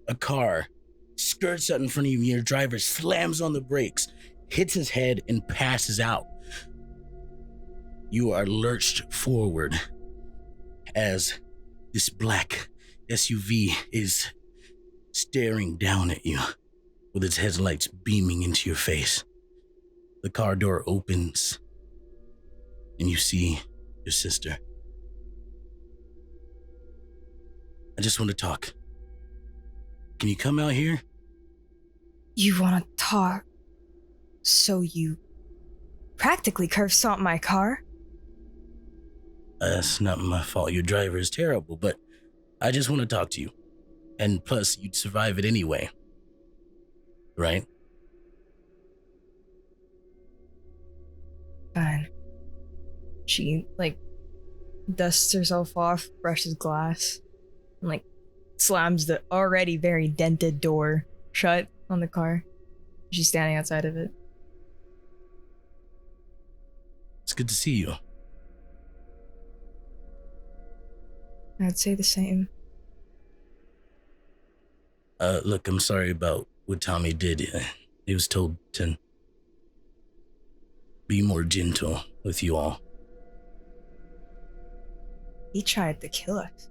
a car skirts out in front of you, and your driver slams on the brakes, hits his head, and passes out. You are lurched forward as this black SUV is staring down at you with its headlights beaming into your face. The car door opens and you see your sister. I just want to talk. Can you come out here? You want to talk? So you practically curb stomped my car? That's not my fault. Your driver is terrible, but I just want to talk to you. And plus, you'd survive it anyway. Right? Fine. She, dusts herself off, brushes glass, and, slams the already very dented door shut on the car. She's standing outside of it. It's good to see you. I'd say the same. Look, I'm sorry about what Tommy did. He was told to be more gentle with you all. He tried to kill us.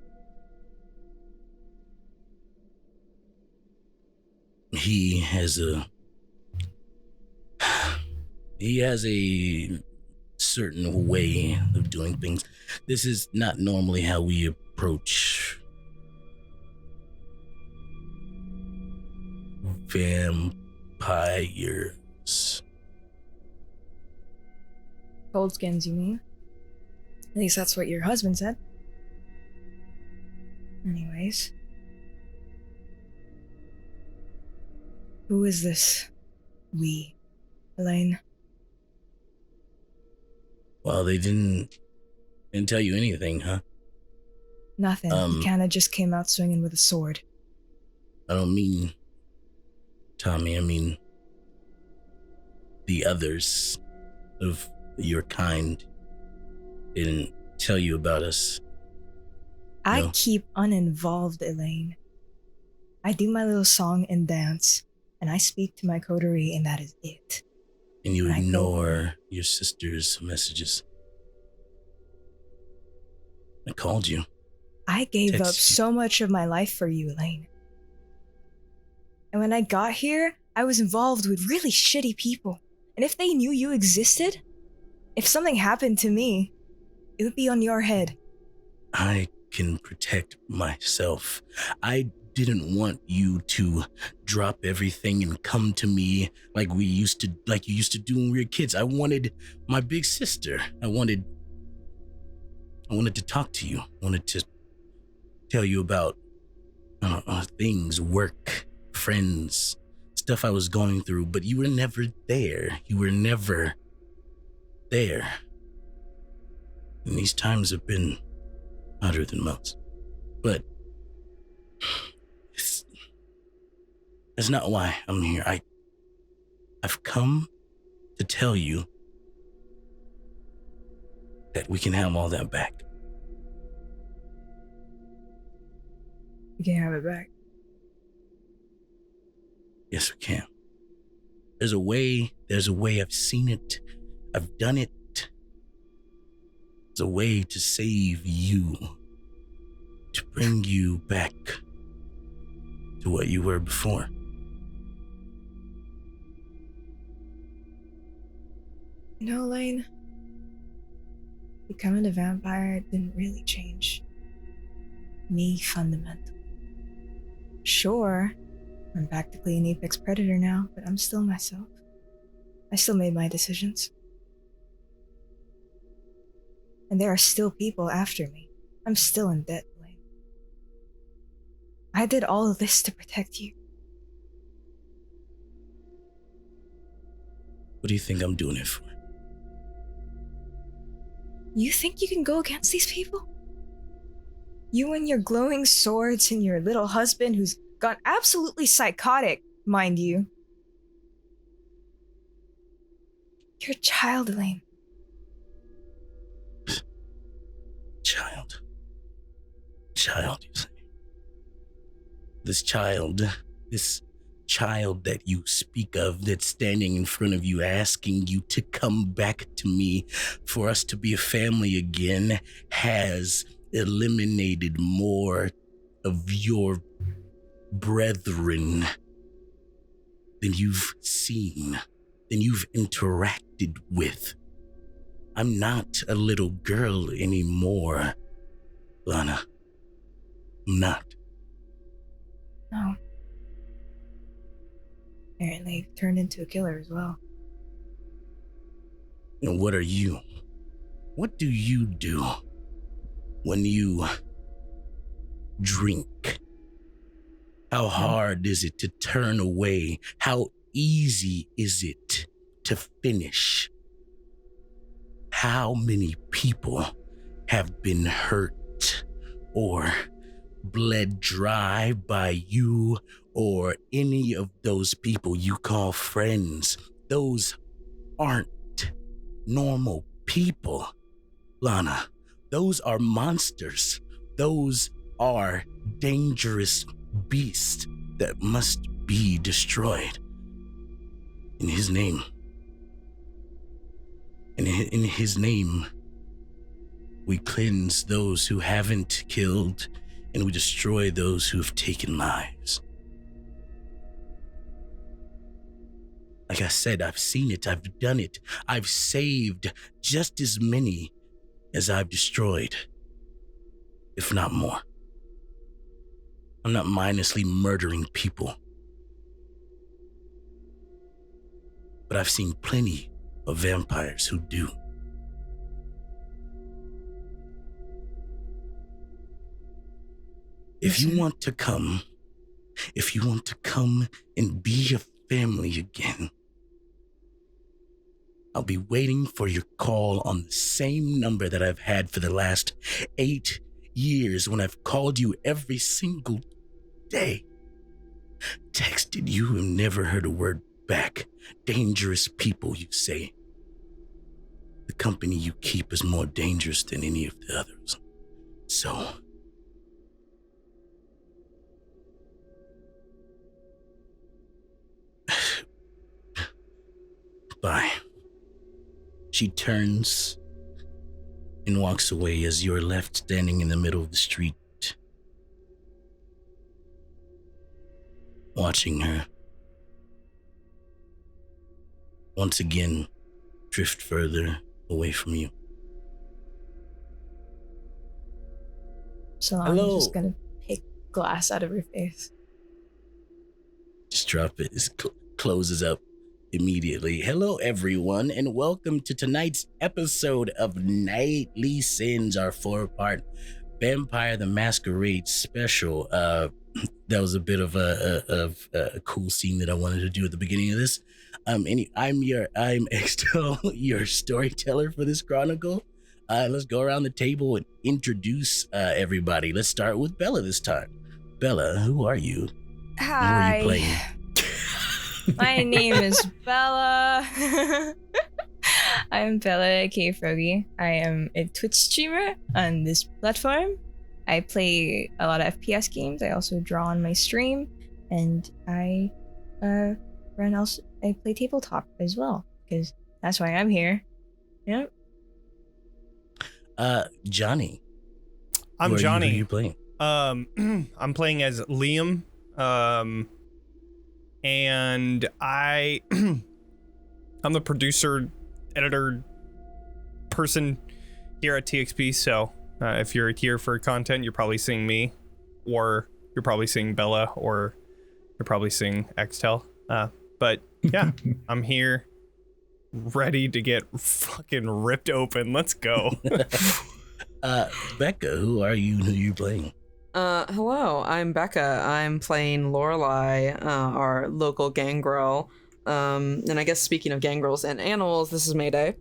He has a certain way of doing things. This is not normally how we approach vampires. Cold skins, you mean? At least that's what your husband said. Anyways. Who is this we, Elaine? Well, they didn't tell you anything, huh? Nothing. He kinda just came out swinging with a sword. I don't mean Tommy, I mean the others of your kind didn't tell you about us. I No? keep uninvolved, Elaine. I do my little song and dance, and I speak to my coterie, and that is it. And you ignore your sister's messages. I called you. I gave up Texted you. so much of my life for you, Elaine. And when I got here, I was involved with really shitty people. And if they knew you existed, if something happened to me, it would be on your head. I can protect myself. I didn't want you to drop everything and come to me like you used to do when we were kids. I wanted my big sister. I wanted to talk to you. I wanted to tell you about things, work, friends, stuff I was going through, but you were never there. You were never there. And these times have been harder than most. But it's not why I'm here. I've come to tell you that we can have all that back. You can have it back. Yes, we can. There's a way. I've seen it. I've done it. There's a way to save you, to bring you back to what you were before. You know, Elaine, becoming a vampire didn't really change me fundamentally. Sure, I'm practically an apex predator now, but I'm still myself. I still made my decisions. And there are still people after me. I'm still in debt, Elaine. I did all of this to protect you. What do you think I'm doing it for? You think you can go against these people? You and your glowing swords and your little husband who's gone absolutely psychotic, mind you. You're a child, Elaine. Child, you say? this child that you speak of, that's standing in front of you, asking you to come back to me for us to be a family again, has eliminated more of your brethren than you've seen, than you've interacted with. I'm not a little girl anymore, Lana. I'm not. No. Apparently, you've turned into a killer as well. And what are you? What do you do when you drink? How hard is it to turn away? How easy is it to finish? How many people have been hurt or bled dry by you or any of those people you call friends? Those aren't normal people, Lana. Those are monsters. Those are dangerous beasts that must be destroyed. In his name. In his name, we cleanse those who haven't killed, and we destroy those who have taken lives. Like I said, I've seen it, I've done it. I've saved just as many as I've destroyed, if not more. I'm not mindlessly murdering people. But I've seen plenty of vampires who do. If you want to come and be a family again, I'll be waiting for your call on the same number that I've had for the last 8 years, when I've called you every single day. Texted you and never heard a word back. Dangerous people, you say. The company you keep is more dangerous than any of the others. So, bye. She turns and walks away as you're left standing in the middle of the street, watching her once again drift further away from you. Selanna's just gonna pick glass out of her face. Just drop it. It closes up immediately. Hello, everyone, and welcome to tonight's episode of Nightly Sins, our 4-part Vampire the Masquerade special. That was a bit of a cool scene that I wanted to do at the beginning of this. I'm Extell, your storyteller for this chronicle. Let's go around the table and introduce everybody. Let's start with Bella this time. Bella, who are you? Hi. Who are you playing? My name is Bella. I'm Bella, aka Froggy. I am a Twitch streamer on this platform. I play a lot of FPS games. I also draw on my stream, and I play tabletop as well, because that's why I'm here. Yep. Jonny. I'm Jonny. Who are you playing? I'm playing as Liam. And I'm the producer, editor person here at TXP. So if you're here for content, you're probably seeing me, or you're probably seeing Bella, or you're probably seeing Extell. But yeah, I'm here ready to get fucking ripped open. Let's go. Becca, who are you? Who are you playing? Hello, I'm Becca. I'm playing Lorelei, our local gangrel. And I guess speaking of gangrels and animals, this is Mayday.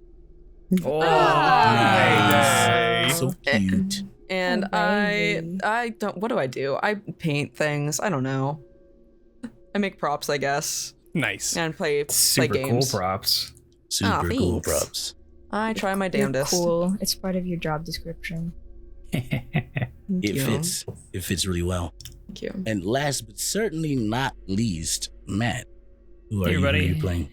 Oh, Nice. So cute. And I don't, what do? I paint things. I don't know. I make props, I guess. Nice. And play Super games. cool props. Super cool thanks. props. I try my You're damnedest. cool. It's part of your job description. It fits really well. Thank you. And last but certainly not least, Matt. Who are Hey, you? Who are buddy. you playing?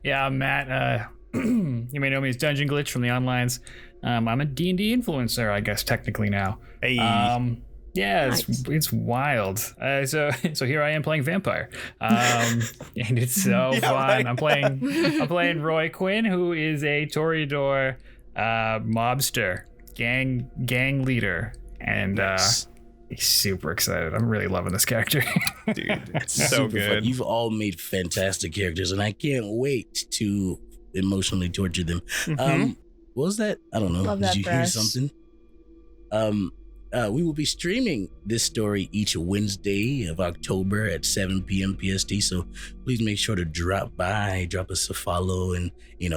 Yeah, I'm Matt. You may know me as DungeonGlitch from the onlines. I'm a D&D influencer, I guess, technically now. Hey. Yeah, Nice. it's wild. So here I am playing vampire, and it's so Yeah, fun. right. I'm playing Roy Quin, who is a Toreador mobster, gang leader, and he's super excited. I'm really loving this character. Dude, it's so Super fun. good. You've all made fantastic characters, and I can't wait to emotionally torture them. Mhm. What was that? I don't know. Love Did that you hear press. something? We will be streaming this story each Wednesday of October at 7 p.m. PST. So please make sure to drop by, drop us a follow, and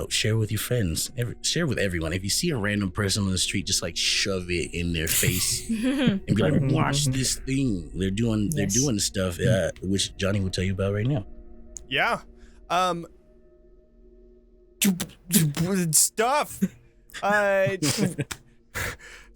share with your friends. Share with everyone. If you see a random person on the street, just like shove it in their face and be like, "Watch this thing." They're doing stuff, which Jonny will tell you about right now. Yeah. Stuff.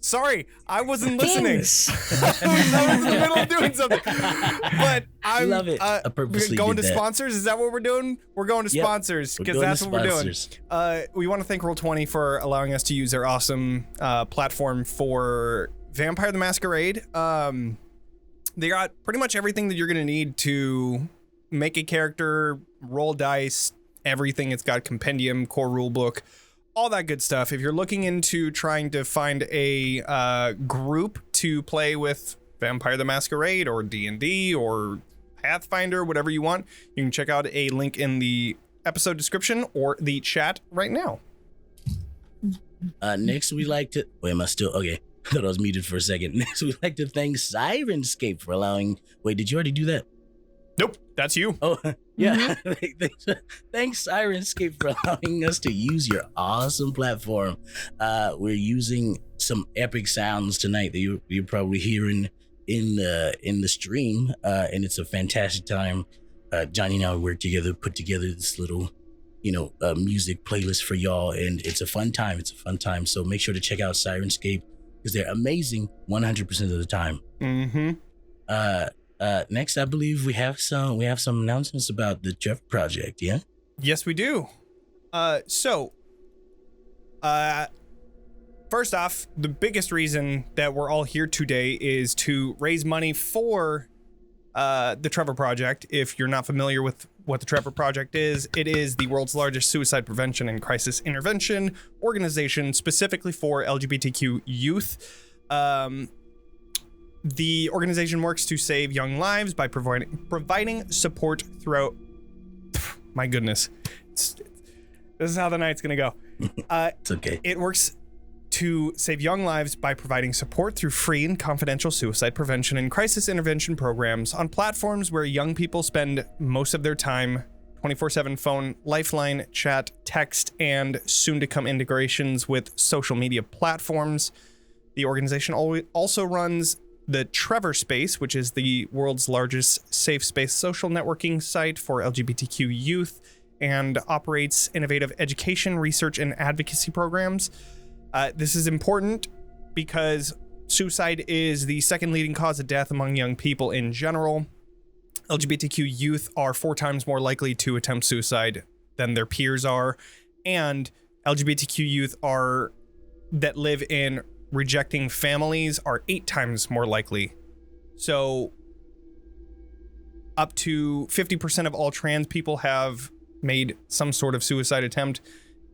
Sorry, I wasn't listening. Things. I was in the middle of doing something. But I Love it. I purposely going did to that. sponsors. Is that what we're doing? We're going to Yep. sponsors We're because going that's to what we're doing. sponsors. We want to thank Roll20 for allowing us to use their awesome platform for Vampire the Masquerade. They got pretty much everything that you're going to need to make a character, roll dice, everything. It's got compendium, core rule book, all that good stuff. If you're looking into trying to find a group to play with Vampire the Masquerade or D&D or Pathfinder, whatever you want, you can check out a link in the episode description or the chat right now. Next, we like to. Wait, am I still okay? I thought I was muted for a second. Next, we'd like to thank Sirenscape for allowing. Wait, did you already do that? Nope, that's you. Oh, yeah. Thanks, Sirenscape, for allowing us to use your awesome platform. We're using some epic sounds tonight that you're probably hearing in the stream, and it's a fantastic time. Jonny and I worked together, put together this little, music playlist for y'all, and it's a fun time. So make sure to check out Sirenscape because they're amazing 100% of the time. Mm-hmm. Next, I believe we have some announcements about the Trevor Project. Yeah. Yes, we do. First off, the biggest reason that we're all here today is to raise money for the Trevor Project. If you're not familiar with what the Trevor Project is, it is the world's largest suicide prevention and crisis intervention organization specifically for LGBTQ youth. The organization works to save young lives by providing support throughout. My goodness, this is how the night's gonna go. It's okay. It works to save young lives by providing support through free and confidential suicide prevention and crisis intervention programs on platforms where young people spend most of their time. 24/7 phone, lifeline, chat, text, and soon-to-come integrations with social media platforms. The organization also runs the Trevor Space, which is the world's largest safe space social networking site for LGBTQ youth, and operates innovative education, research, and advocacy programs. This is important because suicide is the second leading cause of death among young people in general. LGBTQ youth are 4 times more likely to attempt suicide than their peers are, and LGBTQ youth that live in rejecting families are 8 times more likely. So up to 50% of all trans people have made some sort of suicide attempt,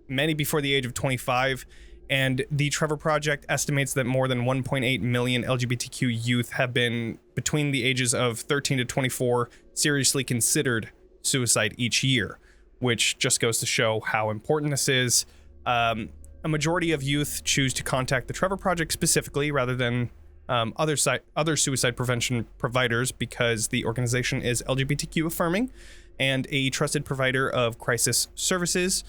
many before the age of 25. And the Trevor Project estimates that more than 1.8 million LGBTQ youth have been between the ages of 13 to 24 seriously considered suicide each year, which just goes to show how important this is. A majority of youth choose to contact the Trevor Project specifically rather than other suicide prevention providers because the organization is LGBTQ affirming and a trusted provider of crisis services.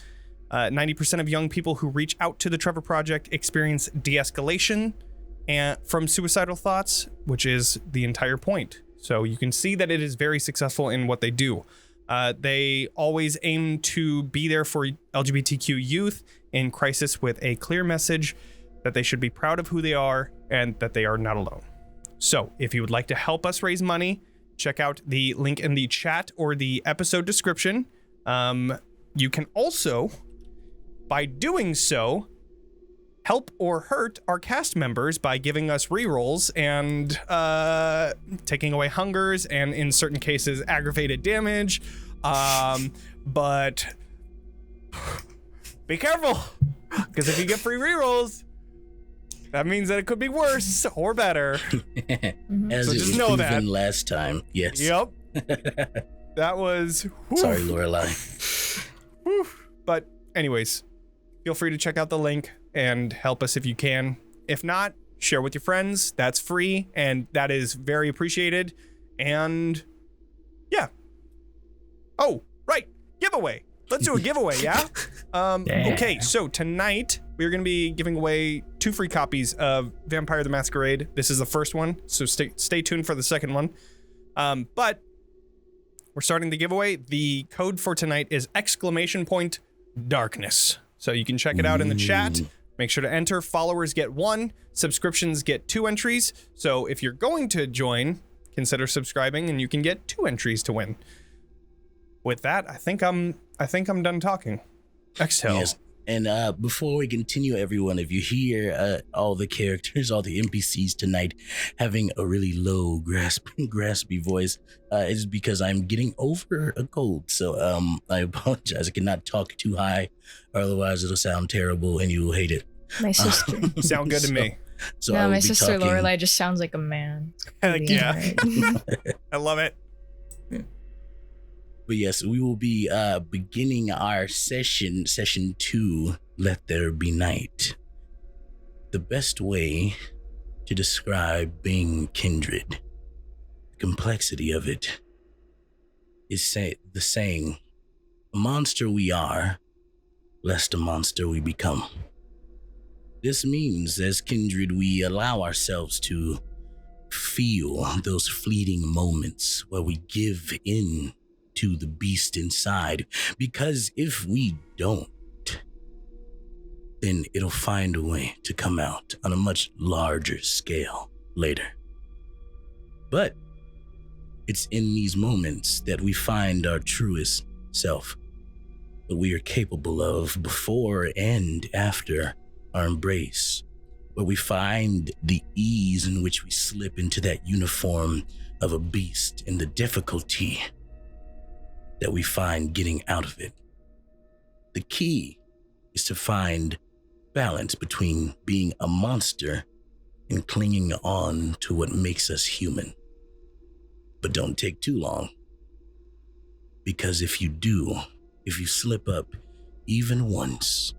90% of young people who reach out to the Trevor Project experience de-escalation from suicidal thoughts, which is the entire point. So you can see that it is very successful in what they do. They always aim to be there for LGBTQ youth in crisis with a clear message that they should be proud of who they are and that they are not alone. So if you would like to help us raise money, check out the link in the chat or the episode description. You can also, by doing so, help or hurt our cast members by giving us rerolls and taking away hungers and, in certain cases, aggravated damage. But be careful, because if you get free rerolls, that means that it could be worse or better. As So it just was know proven that. last time. Yes. Yep. That was... Sorry, Lorelei. But anyways, feel free to check out the link and help us if you can. If not, share with your friends. That's free, and that is very appreciated. And yeah. Oh, right. Giveaway. Let's do a giveaway, yeah? Yeah. Okay, so tonight we're going to be giving away 2 free copies of Vampire the Masquerade. This is the first one, so stay tuned for the second one. But we're starting the giveaway. The code for tonight is !darkness. So you can check it out in the chat. Make sure to enter. Followers get 1. Subscriptions get 2 entries. So if you're going to join, consider subscribing and you can get 2 entries to win. With that, I think I'm done talking. Extell. Yes. And before we continue, everyone, if you hear all the characters, all the NPCs tonight having a really low, graspy voice, it's because I'm getting over a cold. So I apologize. I cannot talk too high, or otherwise it'll sound terrible and you will hate it. My sister. Sound good to me. So I no, will my be sister talking- Lorelei just sounds like a man. It's Heck completely yeah. alright. I love it. But yes, we will be beginning our session 2, Let There Be Night. The best way to describe being kindred, the complexity of it, is the saying, a monster we are, lest a monster we become. This means, as kindred, we allow ourselves to feel those fleeting moments where we give in to the beast inside, because if we don't, then it'll find a way to come out on a much larger scale later. But it's in these moments that we find our truest self, what we are capable of before and after our embrace, where we find the ease in which we slip into that uniform of a beast and the difficulty that we find getting out of it. The key is to find balance between being a monster and clinging on to what makes us human. But don't take too long, because if you do, if you slip up even once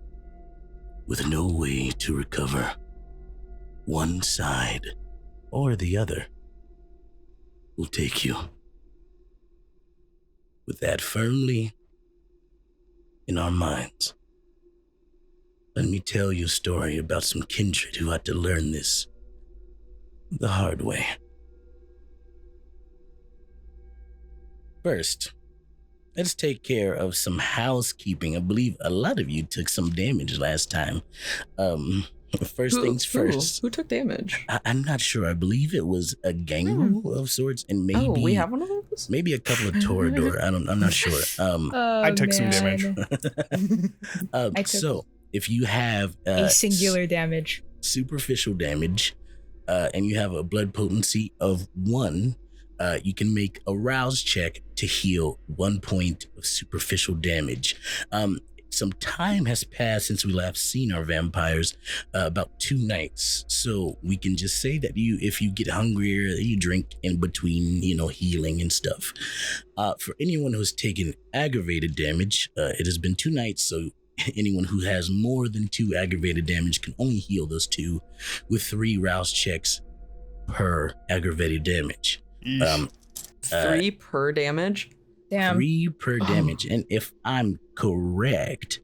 with no way to recover, one side or the other will take you. With that firmly in our minds, let me tell you a story about some kindred who had to learn this the hard way. First, let's take care of some housekeeping. I believe a lot of you took some damage last time. Things first. Who took damage? I'm not sure. I believe it was a gangrel of sorts, and maybe we have one of those? maybe a couple of Torador. I'm not sure. I took some damage. So if you have A singular damage. superficial damage, and you have a blood potency of 1, you can make a rouse check to heal 1 point of superficial damage. Some time has passed since we last seen our vampires, about 2 nights. So we can just say that if you get hungrier, you drink in between, healing and stuff. For anyone who's taken aggravated damage, it has been 2 nights. So anyone who has more than 2 aggravated damage can only heal those 2 with 3 rouse checks per aggravated damage. 3 per damage? Damn. 3 per damage. And if I'm correct,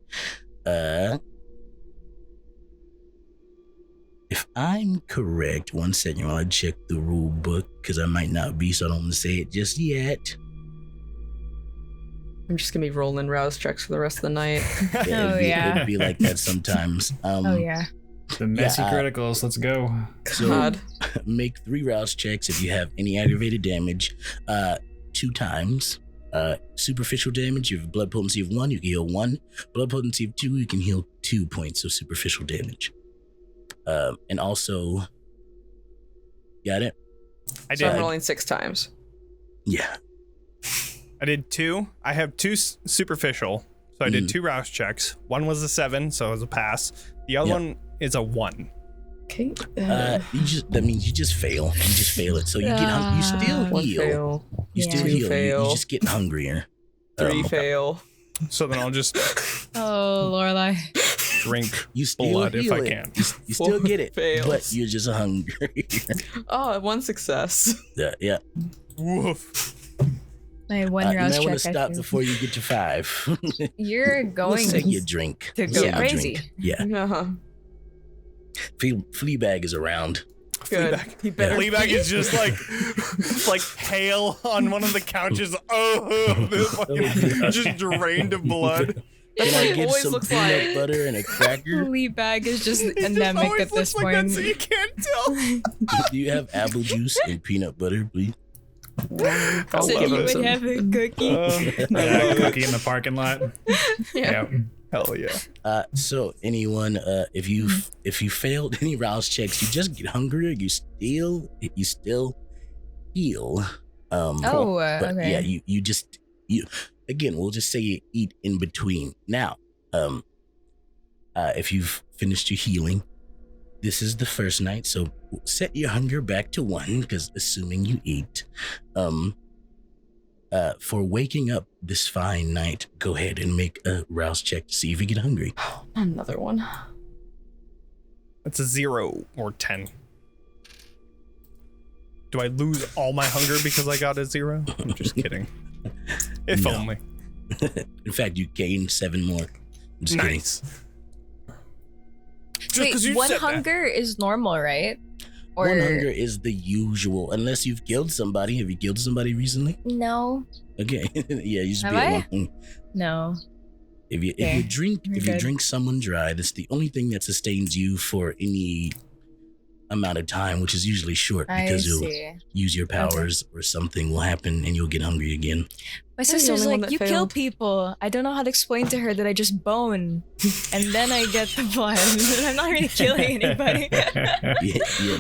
one second while I check the rule book, because I might not be, so I don't want to say it just yet. I'm just gonna be rolling rouse checks for the rest of the night. It'd be like that sometimes. Oh yeah. The messy Yeah, criticals. Let's go. So God. make 3 rouse checks if you have any aggravated damage. 2 times. Superficial damage, you have blood potency of 1, you can heal 1. Blood potency of 2, you can heal 2 points of superficial damage. And also, got it? I So I'm did. rolling 6 times. Yeah. I did 2. I have 2 superficial. So I did 2 rouse checks. One was a 7, so it was a pass. The other one is a 1. Okay. That means you just fail. You just fail it. So you get you still One heal. fail. You still 2 heal. You fail. just get hungrier. 3 fail. So then I'll just Oh, Lorelei. drink You still blood heal if I it. can. You still get it, Fails. but you're just hungry. Oh, 1 success. Yeah. Woof. My one You rouse might want to check. stop before you get to 5. You're going Let's take your drink. to Let's go take your crazy. drink. Yeah. Uh-huh. Fleabag is around. Good. Fleabag. He better Fleabag is just like pale on one of the couches. Oh, this fucking just drained of blood. Can I get always some looks peanut like- butter and a cracker? Fleabag is just It just anemic always at this looks like that, point. so you can't tell. Do you have apple juice and peanut butter, please? I So love you it. would have a cookie. Yeah, cookie in the parking lot. Yeah. Yep. Hell yeah. So anyone, if you failed any rouse checks, you just get hungrier. You still heal. But okay. yeah, you again. We'll just say you eat in between. Now, if you've finished your healing, this is the first night. So set your hunger back to 1, because assuming you eat, for waking up this fine night, go ahead and make a rouse check to see if you get hungry. Another one. That's a 0 or 10. Do I lose all my hunger because I got a 0? I'm just kidding. If No. only. In fact, you gain 7 more. I'm just kidding. Nice. Just Wait, 'cause you one said that. hunger is normal, right? Or 1 hunger is the usual, unless you've killed somebody. Have you killed somebody recently? No, Okay, yeah, you just Have be at I? 1 hunger. no. If you Okay, drink you're if you good. drink someone dry, that's the only thing that sustains you for any amount of time, which is usually short, I because you'll see. use your powers or something will happen and you'll get hungry again. My the sister's only one like, that you kill failed." people. I don't know how to explain to her that I just bone, and then I get the blood. I'm not really killing anybody.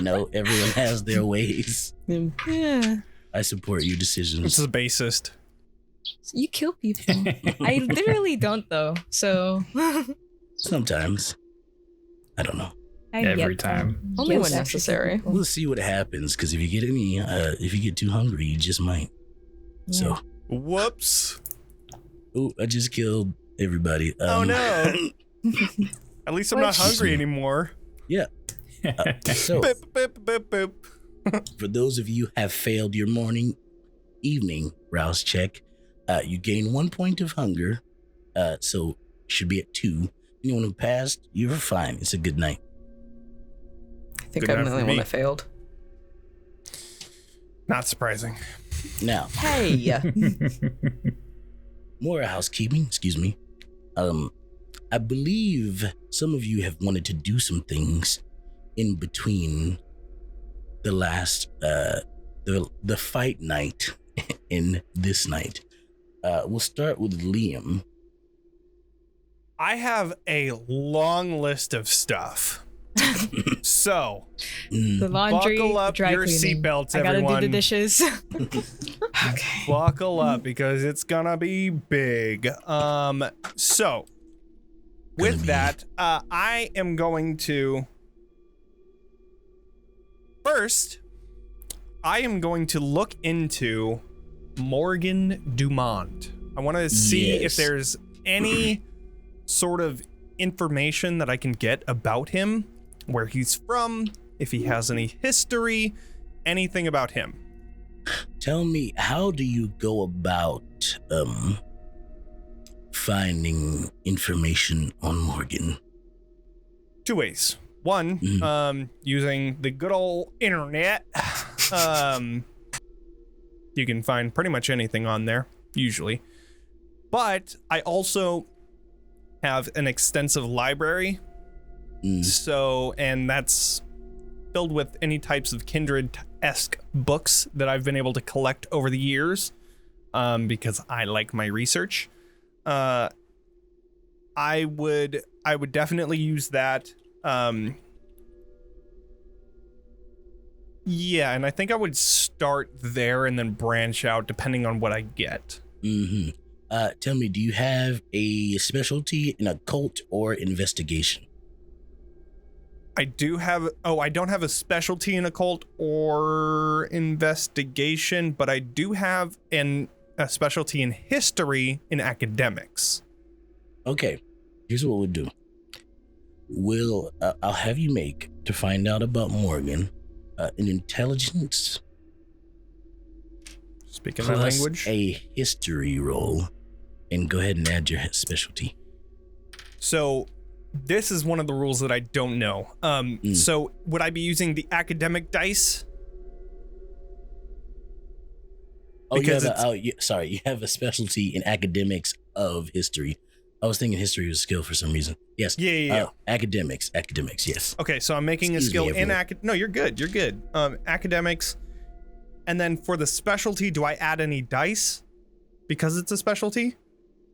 No, everyone has their ways. Yeah. I support your This decisions. is bassist. You kill people. I literally don't though. So Sometimes. I don't know. I Every get time. them. Only Yes, when actually, necessary. people. We'll see what happens, because if you get if you get too hungry, you just might. So, Whoops. ooh, I just killed everybody. Oh, no. At least I'm not What? hungry anymore. So, Boop, boop, boop, boop. for those of you who have failed your evening rouse check, you gain 1 point of hunger. So should be at 2. Anyone who passed, you're fine. It's a good night. I think Good I'm enough the for only one me. that failed. Not surprising. Now, Hey. more housekeeping, excuse me. I believe some of you have wanted to do some things in between the last the fight night and this night. We'll start with Liam. I have a long list of stuff. So, Mm, The laundry, buckle up dry your cleaning. seatbelts, I gotta everyone. do the dishes. Okay. Buckle up because it's gonna be big. So with Gonna be- that, I am going to first. I am going to look into Morgan Dumont. I want to see if Yes. there's any sort of information that I can get about him, where he's from, if he has any history, anything about him. Tell me, how do you go about finding information on Morgan? 2 ways. One, using the good old internet. You can find pretty much anything on there, usually. But I also have an extensive library So, and that's filled with any types of Kindred-esque books that I've been able to collect over the years, because I like my research. I would definitely use that. Yeah, and I think I would start there and then branch out depending on what I get. Mm-hmm. Tell me, do you have a specialty in occult or investigation? I do have... Oh, I don't have a specialty in occult or investigation, but I do have a specialty in history in academics. Okay, here's what we'll do. I'll have you make, to find out about Morgan, an intelligence Speaking my plus language. a history roll, and go ahead and add your specialty. So this is one of the rules that I don't know. So would I be using the academic dice? Oh, Because you have a specialty in academics of history. I was thinking history was a skill for some reason. Yes. Yeah. Academics, yes. Okay, so I'm making a skill in No, you're good. Academics. And then for the specialty, do I add any dice? Because it's a specialty?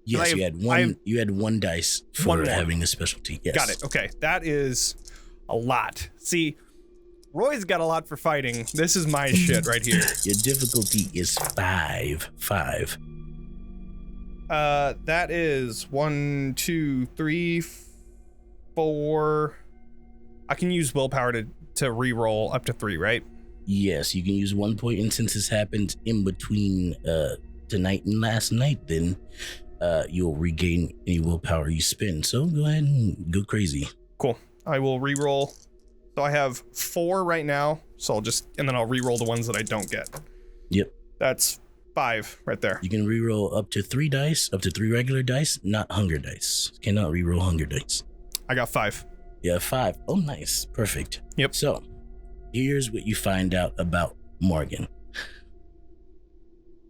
Yes, you had one dice for having the specialty. Yes. Got it. Okay. That is a lot. See, Roy's got a lot for fighting. This is my shit right here. Your difficulty is 5. That is 1, 2, 3, 4. I can use willpower to re-roll up to 3, right? Yes, you can use 1 point, and since this happened in between tonight and last night, then you'll regain any willpower you spend. So go ahead and go crazy. Cool. I will re-roll. So I have 4 right now. So and then I'll re-roll the ones that I don't get. Yep. That's 5 right there. You can re-roll up to 3 dice, up to 3 regular dice, not hunger dice. You cannot re-roll hunger dice. I got 5. Yeah, 5. Oh, nice. Perfect. Yep. So here's what you find out about Morgan.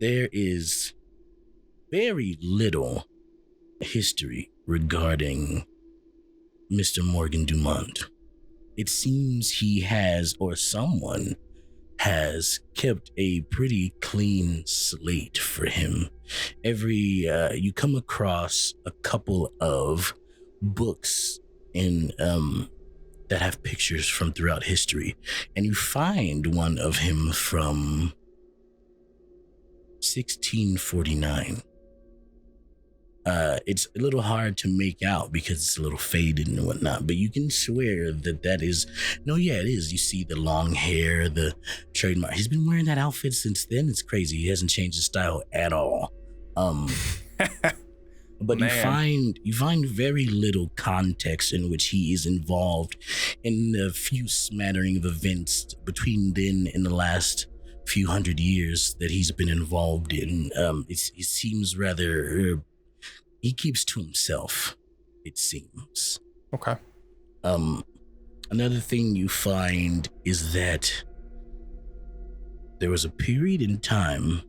There is very little history regarding Mr. Morgan Dumont. It seems he has, or someone has, kept a pretty clean slate for him. You come across a couple of books that have pictures from throughout history, and you find one of him from 1649. It's a little hard to make out because it's a little faded and whatnot, but you can swear that is. No, yeah, it is. You see the long hair, the trademark. He's been wearing that outfit since then. It's crazy. He hasn't changed his style at all. But you find very little context in which he is involved in a few smattering of events between then and the last few hundred years that he's been involved in. It seems rather. He keeps to himself, it seems. Okay. Another thing you find is that there was a period in time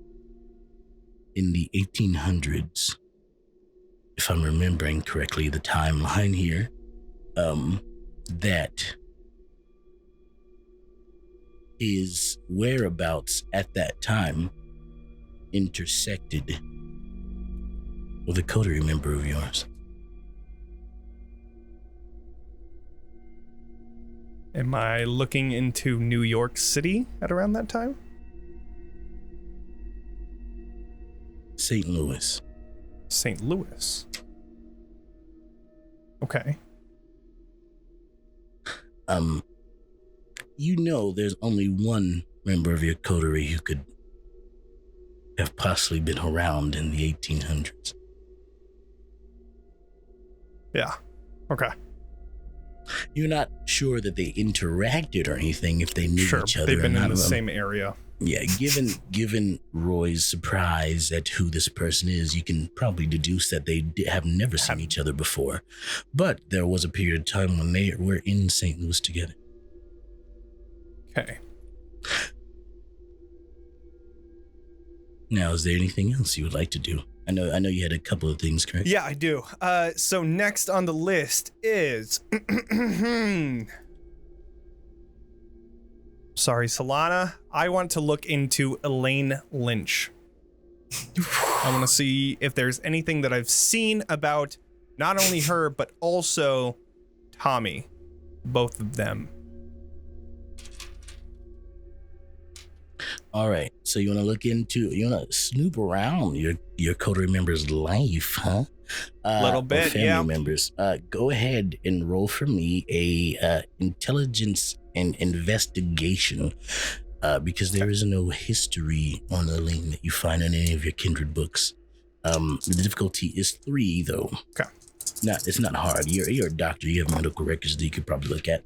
in the 1800s, if I'm remembering correctly the timeline here, that his whereabouts at that time intersected with a coterie member of yours. Am I looking into New York City at around that time? St. Louis. St. Louis. Okay. You know there's only one member of your coterie who could have possibly been around in the 1800s. Yeah. Okay. You're not sure that they interacted or anything if they knew each other. They've been or not. in the same area. Yeah, given Roy's surprise at who this person is, you can probably deduce that they have never seen each other before. But there was a period of time when they were in St. Louis together. Okay. Now, is there anything else you would like to do? I know you had a couple of things, correct? Yeah, I do. So next on the list is sorry, Selanna. I want to look into Elaine Lynch. I want to see if there's anything that I've seen about not only her, but also Tommy. Both of them. All right. So you want to snoop around your coterie member's life, huh? Little bit, family yeah. members. Go ahead and roll for me a intelligence and investigation, because there is no history on Elaine that you find in any of your kindred books. The difficulty is 3, though. Okay. It's not hard. You're a doctor. You have medical records that you could probably look at.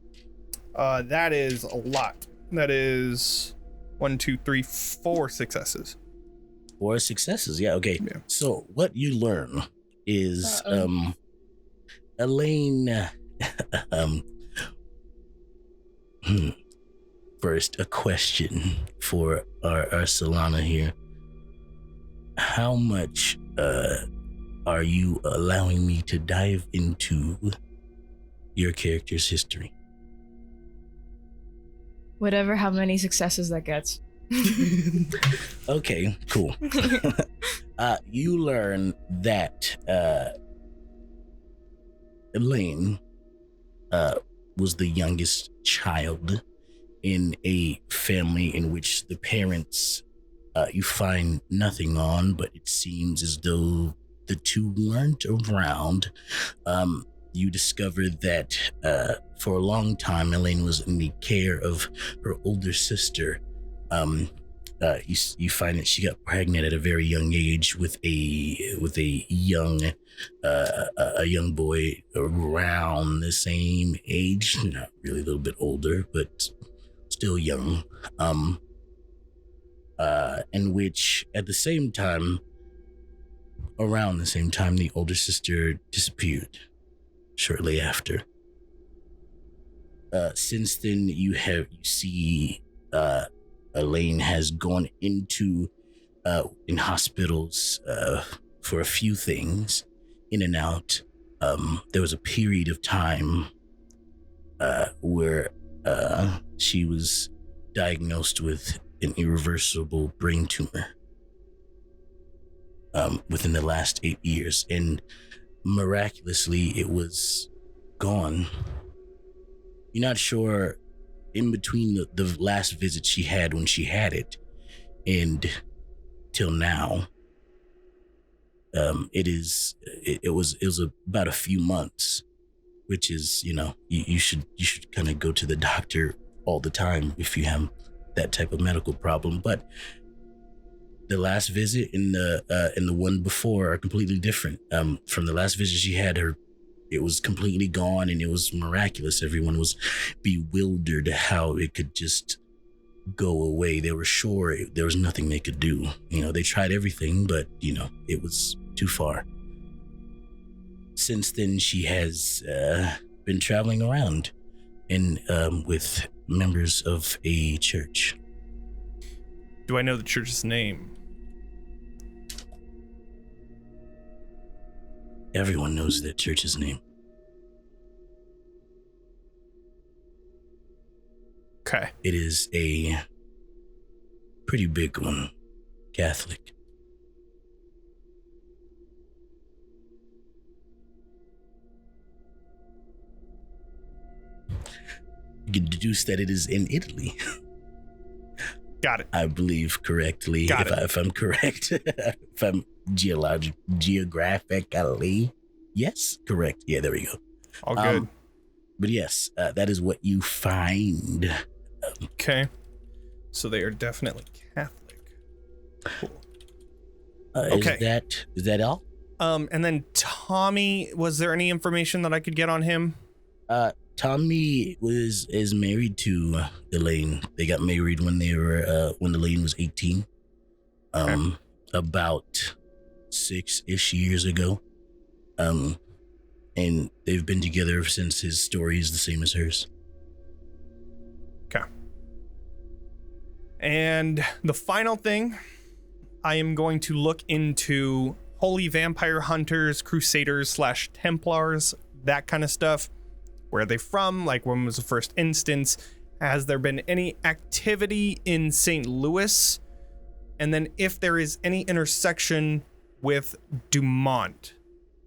That is a lot. That is 1, 2, 3, 4 successes. 4 successes. Yeah. Okay. Yeah. So what you learn is Elaine. First, a question for our Selanna here. How much are you allowing me to dive into your character's history? Whatever, how many successes that gets. Okay, cool. You learn that Elaine was the youngest child in a family in which the parents you find nothing on, but it seems as though the two weren't around. You discover that for a long time, Elaine was in the care of her older sister. You find that she got pregnant at a very young age with a young boy around the same age, not really, a little bit older, but still young. In which at the same time, around the same time, the older sister disappeared shortly after. Since then, you see Elaine has gone into in hospitals for a few things, in and out. There was a period of time where she was diagnosed with an irreversible brain tumor within the last 8 years, and miraculously it was gone. You're not sure in between the last visit she had when she had it and till now. It was about a few months, which is, you should kind of go to the doctor all the time if you have that type of medical problem. But the last visit and the one before are completely different. From the last visit she had, it was completely gone, and it was miraculous. Everyone was bewildered how it could just go away. They were sure there was nothing they could do. They tried everything, but it was too far. Since then, she has been traveling around and with members of a church. Do I know the church's name? Everyone knows that church's name. Okay. It is a pretty big one, Catholic. You can deduce that it is in Italy. Got it. I believe correctly. If I'm correct. If I'm geographically. Yes, correct. Yeah, there we go. All good. But yes, that is what you find. Okay. So they are definitely Catholic. Cool. Okay. Is that all? And then Tommy, was there any information that I could get on him? Tommy is married to Elaine. They got married when Elaine was 18. Okay. About 6-ish years ago. And they've been together since. His story is the same as hers. Okay. And the final thing, I am going to look into holy vampire hunters, crusaders / Templars, that kind of stuff. Where are they from? Like, when was the first instance? Has there been any activity in St. Louis? And then if there is any intersection with Dumont.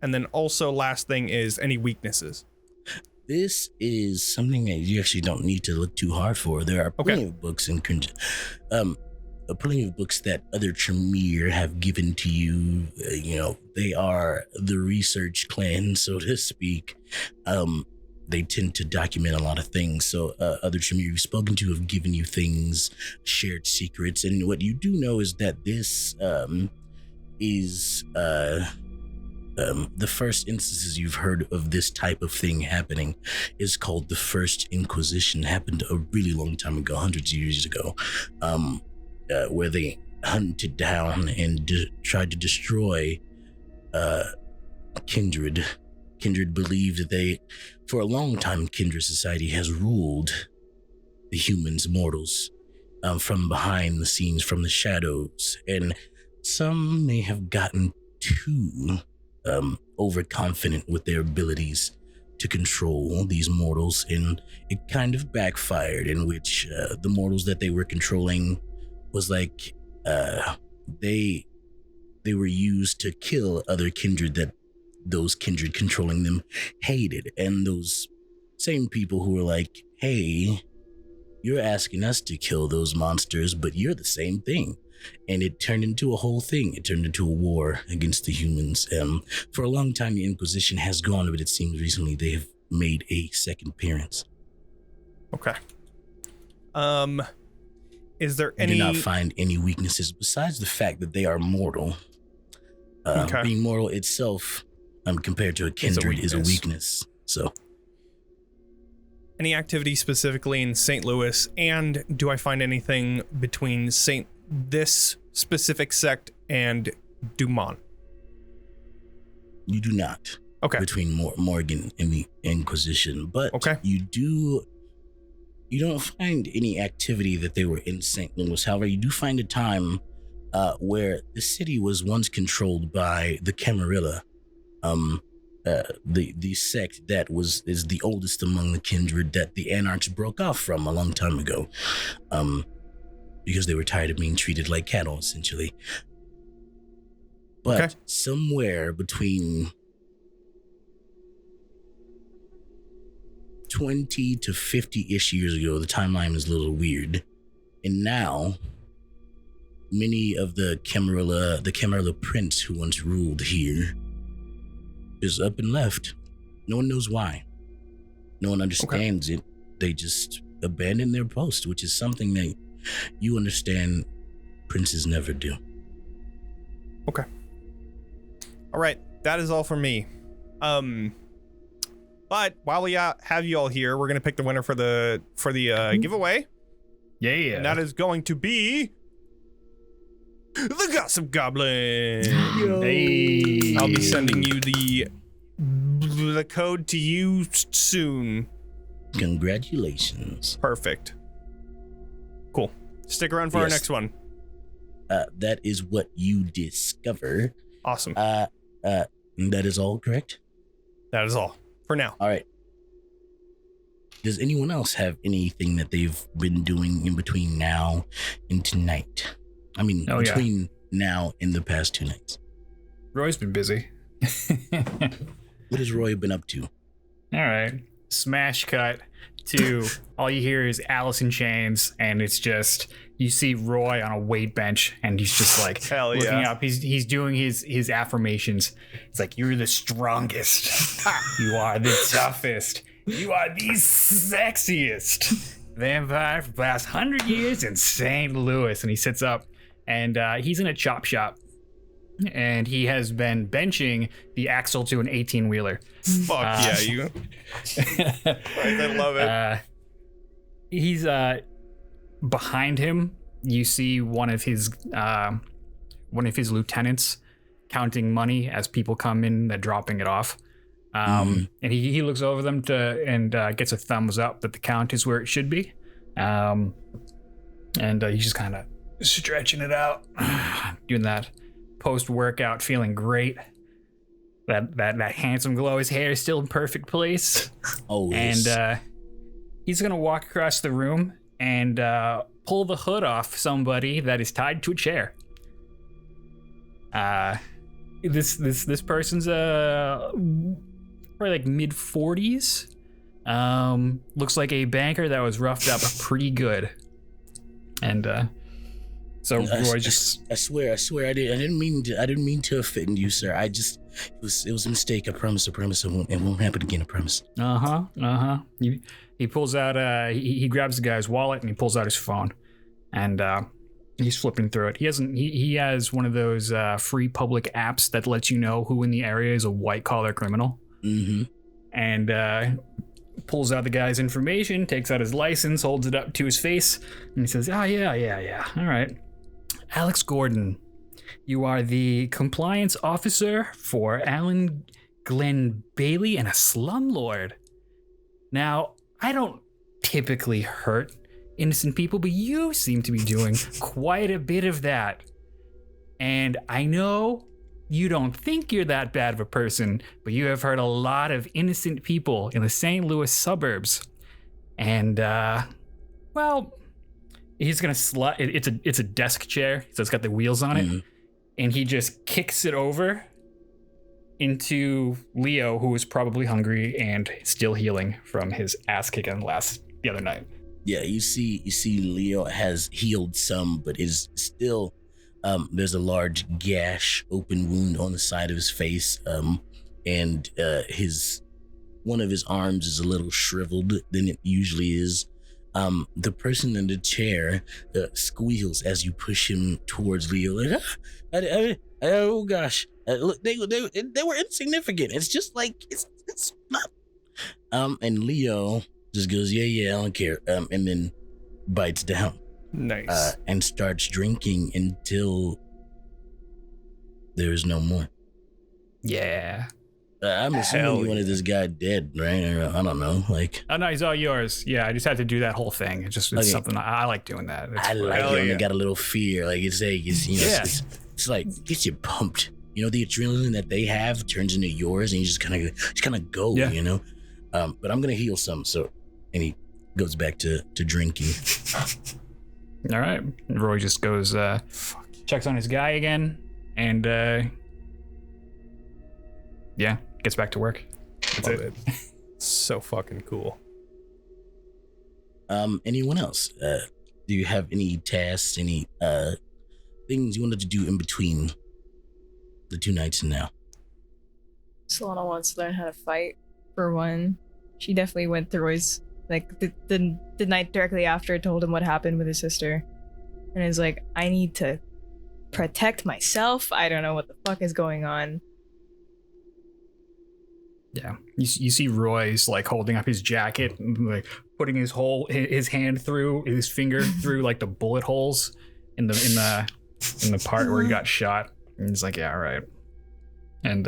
And then also last thing is any weaknesses. This is something that you actually don't need to look too hard for. There are plenty of books and plenty of books that other Tremere have given to you. They are the research clan, so to speak. They tend to document a lot of things. So other Tremere you've spoken to have given you things, shared secrets. And what you do know is that this is the first instances you've heard of this type of thing happening is called the First Inquisition. Happened a really long time ago, hundreds of years ago, where they hunted down and tried to destroy Kindred. Kindred believed that for a long time, Kindred society has ruled the humans, mortals, from behind the scenes, from the shadows, and some may have gotten too overconfident with their abilities to control these mortals, and it kind of backfired, in which the mortals that they were controlling was like they were used to kill other kindred that those kindred controlling them hated. And those same people who were like, hey, you're asking us to kill those monsters, but you're the same thing. And it turned into a whole thing. It turned into a war against the humans. For a long time, the Inquisition has gone, but it seems recently they have made a second appearance. Okay. Is there any... I do not find any weaknesses besides the fact that they are mortal. Being mortal itself, compared to a kindred, is a weakness. So, any activity specifically in St. Louis, and do I find anything between this specific sect and Dumont? You do not. Okay. Between Morgan and the Inquisition, but you don't find any activity that they were in St. Louis. However, you do find a time where the city was once controlled by the Camarilla, the sect that is the oldest among the kindred that the Anarchs broke off from a long time ago, because they were tired of being treated like cattle, essentially. But somewhere between 20 to 50-ish years ago, the timeline is a little weird, and now many of the Camarilla prince who once ruled here is up and left. No one knows why. No one understands it. They just abandon their post, which is something that you understand princes never do. Okay. All right. That is all for me. But while we have you all here, we're gonna pick the winner for the giveaway. Yeah. And that is going to be the Gossip Goblin. Hey. I'll be sending you the code to you soon. Congratulations. Perfect. Cool. Stick around for our next one. That is what you discover. Awesome. That is all correct? That is all for now. All right. Does anyone else have anything that they've been doing in between now and tonight? I mean, between now and the past 2 nights. Roy's been busy. What has Roy been up to? All right. Smash cut to all you hear is Alice in Chains, and it's just you see Roy on a weight bench, and he's just like looking up. He's doing his affirmations. It's like, you're the strongest. You are the toughest. You are the sexiest vampire for the past 100 years in St. Louis. And he sits up, and he's in a chop shop, and he has been benching the axle to an 18-wheeler. Fuck yeah, you. I love it. He's behind him. You see one of his lieutenants counting money as people come in. They're dropping it off. And he looks over them and gets a thumbs up that the count is where it should be. And he's just kind of stretching it out, doing that. post-workout feeling great. That handsome glow. His hair is still in perfect place. Oh, yes. And he's gonna walk across the room and pull the hood off somebody that is tied to a chair. This person's probably like mid-40s. Looks like a banker that was roughed up pretty good. And so Roy just I swear I didn't mean to offend you, sir. it was a mistake. I promise it won't happen again. I promise. He pulls out he grabs the guy's wallet and he pulls out his phone, and he's flipping through it. He has one of those free public apps that lets you know who in the area is a white collar criminal. Mm-hmm. And pulls out the guy's information, takes out his license, holds it up to his face, and he says, yeah. All right. Alex Gordon, you are the compliance officer for Alan Glenn Bailey and a slumlord. Now, I don't typically hurt innocent people, but you seem to be doing quite a bit of that. And I know you don't think you're that bad of a person, but you have hurt a lot of innocent people in the St. Louis suburbs. And, well, he's gonna it's a desk chair, so it's got the wheels on it, and he just kicks it over into Leo, who is probably hungry and still healing from his ass kicking the other night. Yeah, you see Leo has healed some, but is still there's a large gash, open wound on the side of his face, and one of his arms is a little shriveled than it usually is. The person in the chair squeals as you push him towards Leo. Like, oh gosh, look, they were insignificant. It's just like it's not. And Leo just goes, yeah, I don't care. And then bites down. Nice. And starts drinking until there's no more. Yeah. I'm assuming you wanted this guy dead, right? I don't know. Like, oh no, he's all yours. Yeah, I just had to do that whole thing. It's something I like doing that. I like it when I got a little fear. Like it's it's like gets you pumped. You know, the adrenaline that they have turns into yours, and you just kind of go. Yeah. You know. But I'm gonna heal some. So, and he goes back to drinking. All right. Roy just goes, checks on his guy again, and yeah, gets back to work. That's it. So fucking cool. Anyone else? Do you have any tasks, any things you wanted to do in between the 2 nights and now? Selanna wants to learn how to fight, for one. She definitely went through his, like, the night directly after, told him what happened with his sister. And is like, I need to protect myself. I don't know what the fuck is going on. Yeah, you see Roy's like holding up his jacket, and, like putting his hand through his finger through like the bullet holes in the part where he got shot, and he's like, yeah, all right. And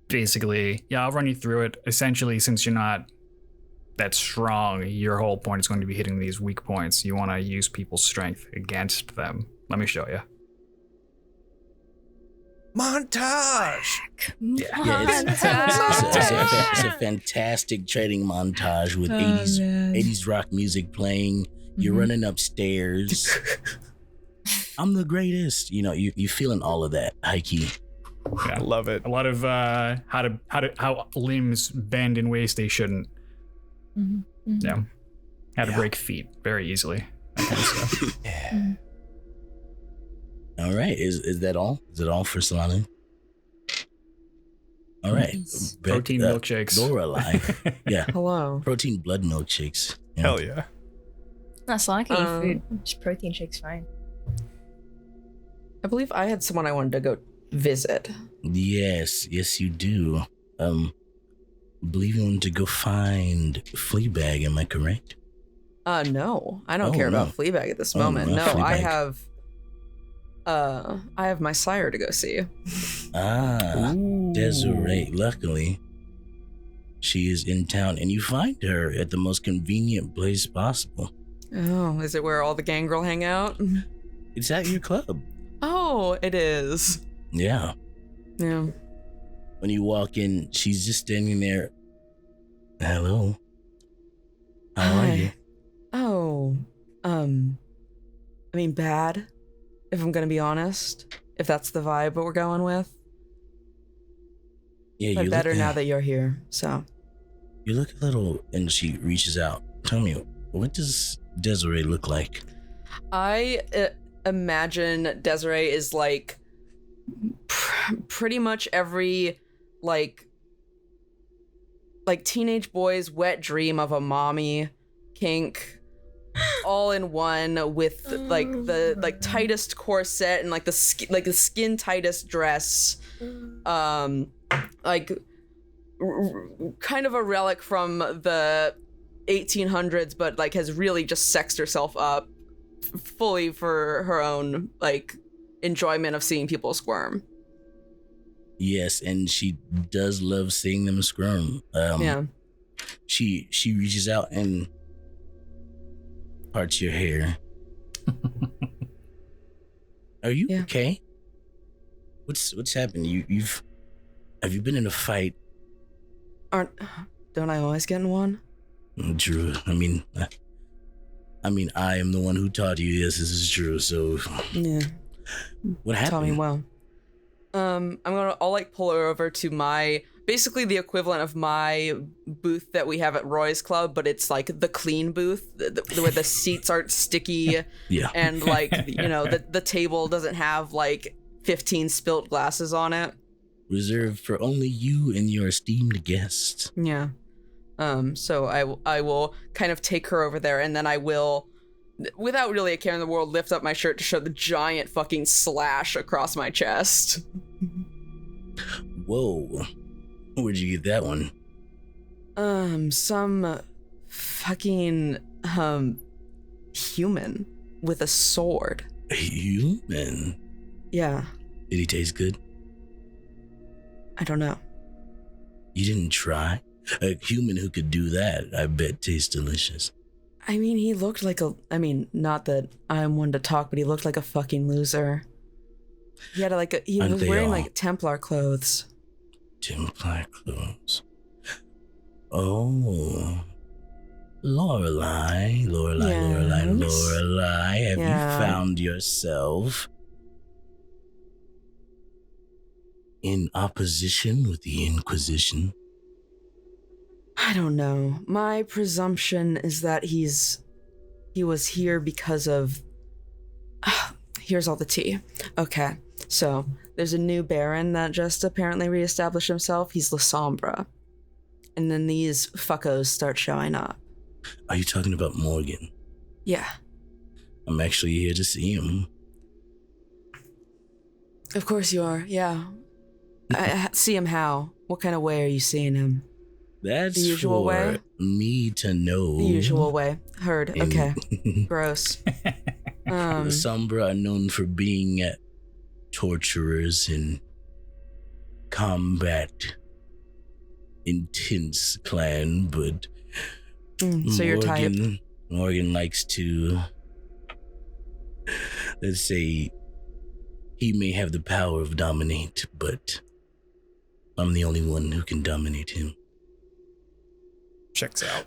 basically, yeah, I'll run you through it. Essentially, since you're not that strong, your whole point is going to be hitting these weak points. You want to use people's strength against them. Let me show you. Montage. Yeah, it's a fantastic training montage with 80s rock music playing. You're running upstairs. I'm the greatest. You know, you feeling all of that, high key. Yeah, I love it. A lot of how limbs bend in ways they shouldn't. Yeah, how to break feet very easily. That kind of stuff. Yeah. All right, is that all? Is it all for Selanna? All right, protein milkshakes. Lorelei, yeah. Hello. Protein blood milkshakes. Yeah. Hell yeah. No, Selanna can eat food. Just protein shake's fine. I believe I had someone I wanted to go visit. Yes, you do. I believe you wanted to go find Fleabag. Am I correct? No, I don't care about Fleabag at this moment. No, Fleabag. I have my sire to go see. Desiree. Luckily, she is in town, and you find her at the most convenient place possible. Oh, is it where all the gangrel hang out? It's at your club. Oh, know it is. Yeah. Yeah. When you walk in, she's just standing there. Hello. How are you? Oh, I mean, bad, if I'm gonna be honest, if that's the vibe that we're going with. Yeah, But you better look, now that you're here, so. You look a little, and she reaches out. Tell me, what does Desiree look like? I imagine Desiree is like pretty much every like teenage boy's wet dream of a mommy kink, all in one, with like the tightest corset and like the skin tightest dress, like kind of a relic from the 1800s, but like has really just sexed herself up fully for her own like enjoyment of seeing people squirm. Yes, and she does love seeing them squirm. Yeah. She reaches out and parts your hair. Are you okay? What's happened? Have you been in a fight? Don't I always get in one? True. I mean, I am the one who taught you. Yes, this is true. So, yeah. What happened? Tell me well. I'll like pull her over to my, basically the equivalent of my booth that we have at Roy's Club, but it's like the clean booth where the seats aren't sticky. Yeah. And like, you know, the table doesn't have like 15 spilt glasses on it. Reserved for only you and your esteemed guests. Yeah. So I will kind of take her over there, and then I will, without really a care in the world, lift up my shirt to show the giant fucking slash across my chest. Whoa. Where'd you get that one? Some fucking, human with a sword. A human? Yeah. Did he taste good? I don't know. You didn't try? A human who could do that, I bet, tastes delicious. I mean, he looked like not that I'm one to talk, but he looked like a fucking loser. He had he was wearing like Templar clothes. Templar clothes. Oh. Lorelei. Yes. Lorelei. Have you found yourself in opposition with the Inquisition? I don't know. My presumption is that he was here because of... Here's all the tea. Okay, so there's a new Baron that just apparently reestablished himself. He's La Sombra. And then these fuckos start showing up. Are you talking about Morgan? Yeah. I'm actually here to see him. Of course you are, yeah. I see him how? What kind of way are you seeing him? That's the usual for way? Me to know. The usual way. Heard. Okay. Gross. The Sombra are known for being torturers and combat intense clan, but so you're type. Morgan likes to, let's say, he may have the power of dominate, but I'm the only one who can dominate him. Checks out.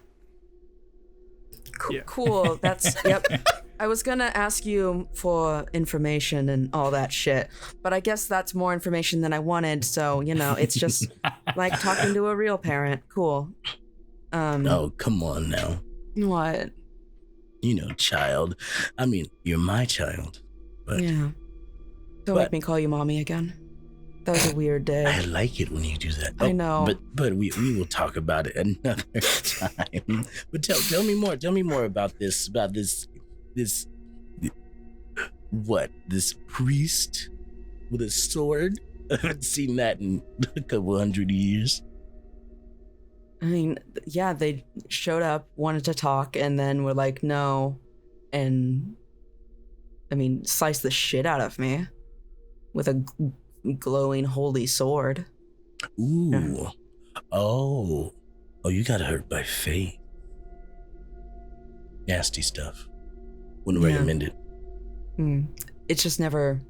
Cool. That's, yep. I was gonna ask you for information and all that shit, but I guess that's more information than I wanted, so, you know, it's just like talking to a real parent. Cool. Oh, come on now. What? You know, child. I mean, you're my child. But, yeah. Don't make me call you mommy again. That was a weird day. I like it when you do that. I know. But we will talk about it another time. But tell me more. Tell me more about this what? This priest with a sword? I haven't seen that in a couple 100 years. I mean, yeah, they showed up, wanted to talk, and then were like, no. And, I mean, sliced the shit out of me with a glowing holy sword. Ooh. Yeah. Oh, you got hurt by faith. Nasty stuff. Wouldn't recommend it. It's just never,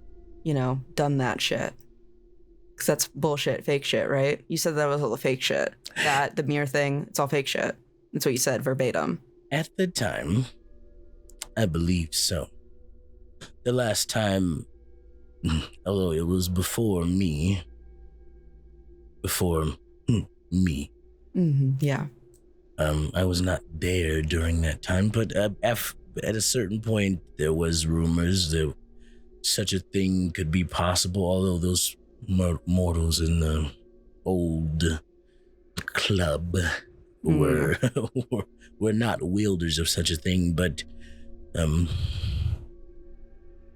done that shit. Because that's bullshit, fake shit, right? You said that was all the fake shit. That, the mirror thing, it's all fake shit. That's what you said, verbatim. At the time, I believe so. The last time, although it was before me. Yeah. I was not there during that time, but at a certain point, there was rumors that such a thing could be possible, although those mortals in the old club were not wielders of such a thing, but in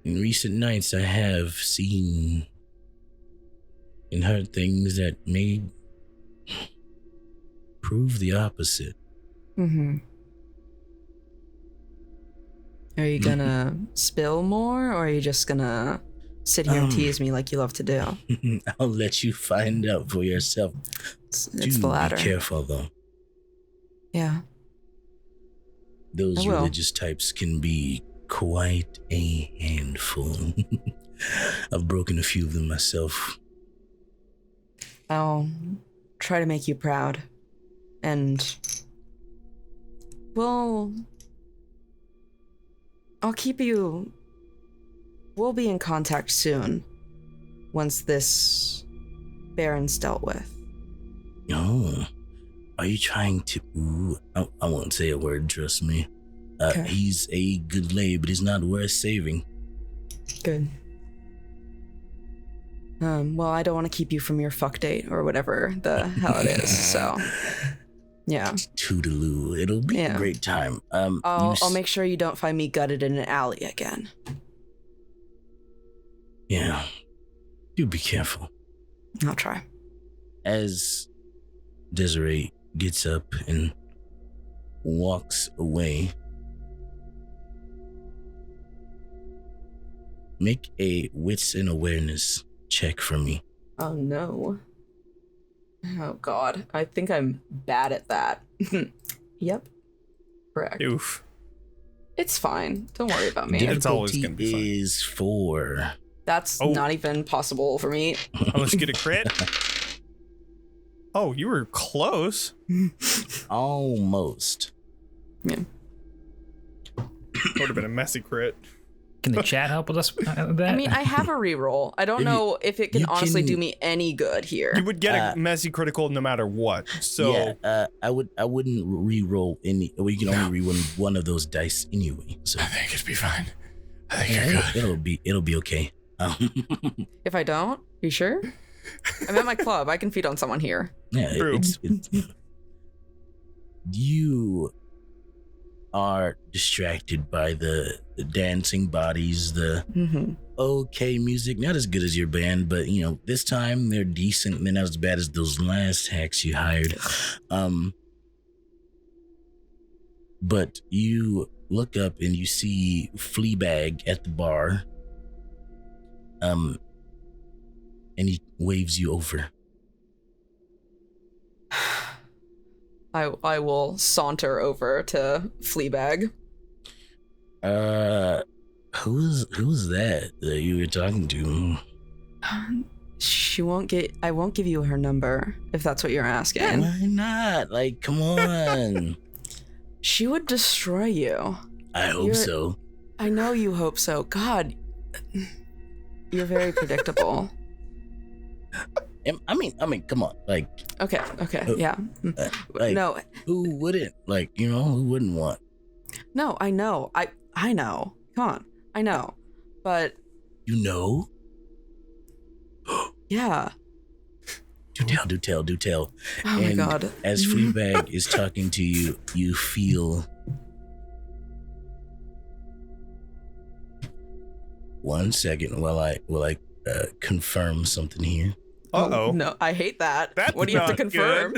recent nights I have seen and heard things that may prove the opposite. Are you gonna spill more, or are you just gonna sit here and tease me like you love to do? I'll let you find out for yourself. It's the latter. Be careful, though. Yeah. Those religious types can be quite a handful. I've broken a few of them myself. I'll try to make you proud. And we'll be in contact soon once this Baron's dealt with. Oh, are you trying to... I won't say a word, trust me. Okay. He's a good lay, but he's not worth saving. Good. Well, I don't want to keep you from your fuck date or whatever the hell it is, so... Yeah. Toodaloo. It'll be a great time. I'll make sure you don't find me gutted in an alley again. Yeah. Do be careful. I'll try. As Desiree gets up and walks away, make a wits and awareness check for me. Oh no. Oh god. I think I'm bad at that. Yep. Correct. Oof. It's fine. Don't worry about me. It's always gonna be fine. Is 4. That's not even possible for me. Unless you get a crit. Oh, you were close. Almost. Yeah. Would have been a messy crit. Can the chat help with us with that? I mean, I have a reroll. I don't know if it can honestly do me any good here. You would get a messy critical no matter what. So yeah, I wouldn't re-roll any. We can only re-roll one of those dice anyway. So I think it'd be fine. I think you're good. It'll be okay. If I don't, you sure? I'm at my club. I can feed on someone here. Yeah, it's you are distracted by the dancing bodies, the okay music, not as good as your band, but this time they're decent. They're not as bad as those last hacks you hired. But you look up and you see Fleabag at the bar. And he waves you over. I will saunter over to Fleabag. Who's that you were talking to? I won't give you her number, if that's what you're asking. Why not? Like, come on. She would destroy you. I hope so. I know you hope so. God, you're very predictable. I mean, come on, like. Okay, yeah. Like, no. Who wouldn't, who wouldn't want? No, I know. I know. Come on, I know. But. You know? Yeah. Do tell. Oh my god. As Fleabag is talking to you, you feel. 1 second while I confirm something here. Uh-oh. No, I hate that. That's what do you have to confirm?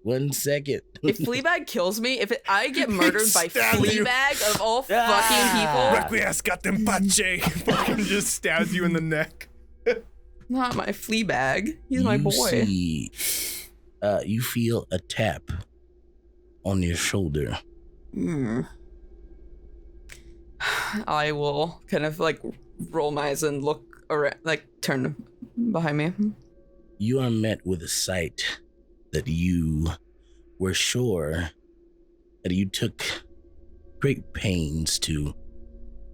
1 second. If Fleabag kills me, I get murdered by Fleabag of all fucking people. Requiescatem pace. Fucking just stabs you in the neck. Not my Fleabag. He's my boy. You feel a tap on your shoulder. I will kind of roll my eyes and look turn behind me. You are met with a sight that you were sure that you took great pains to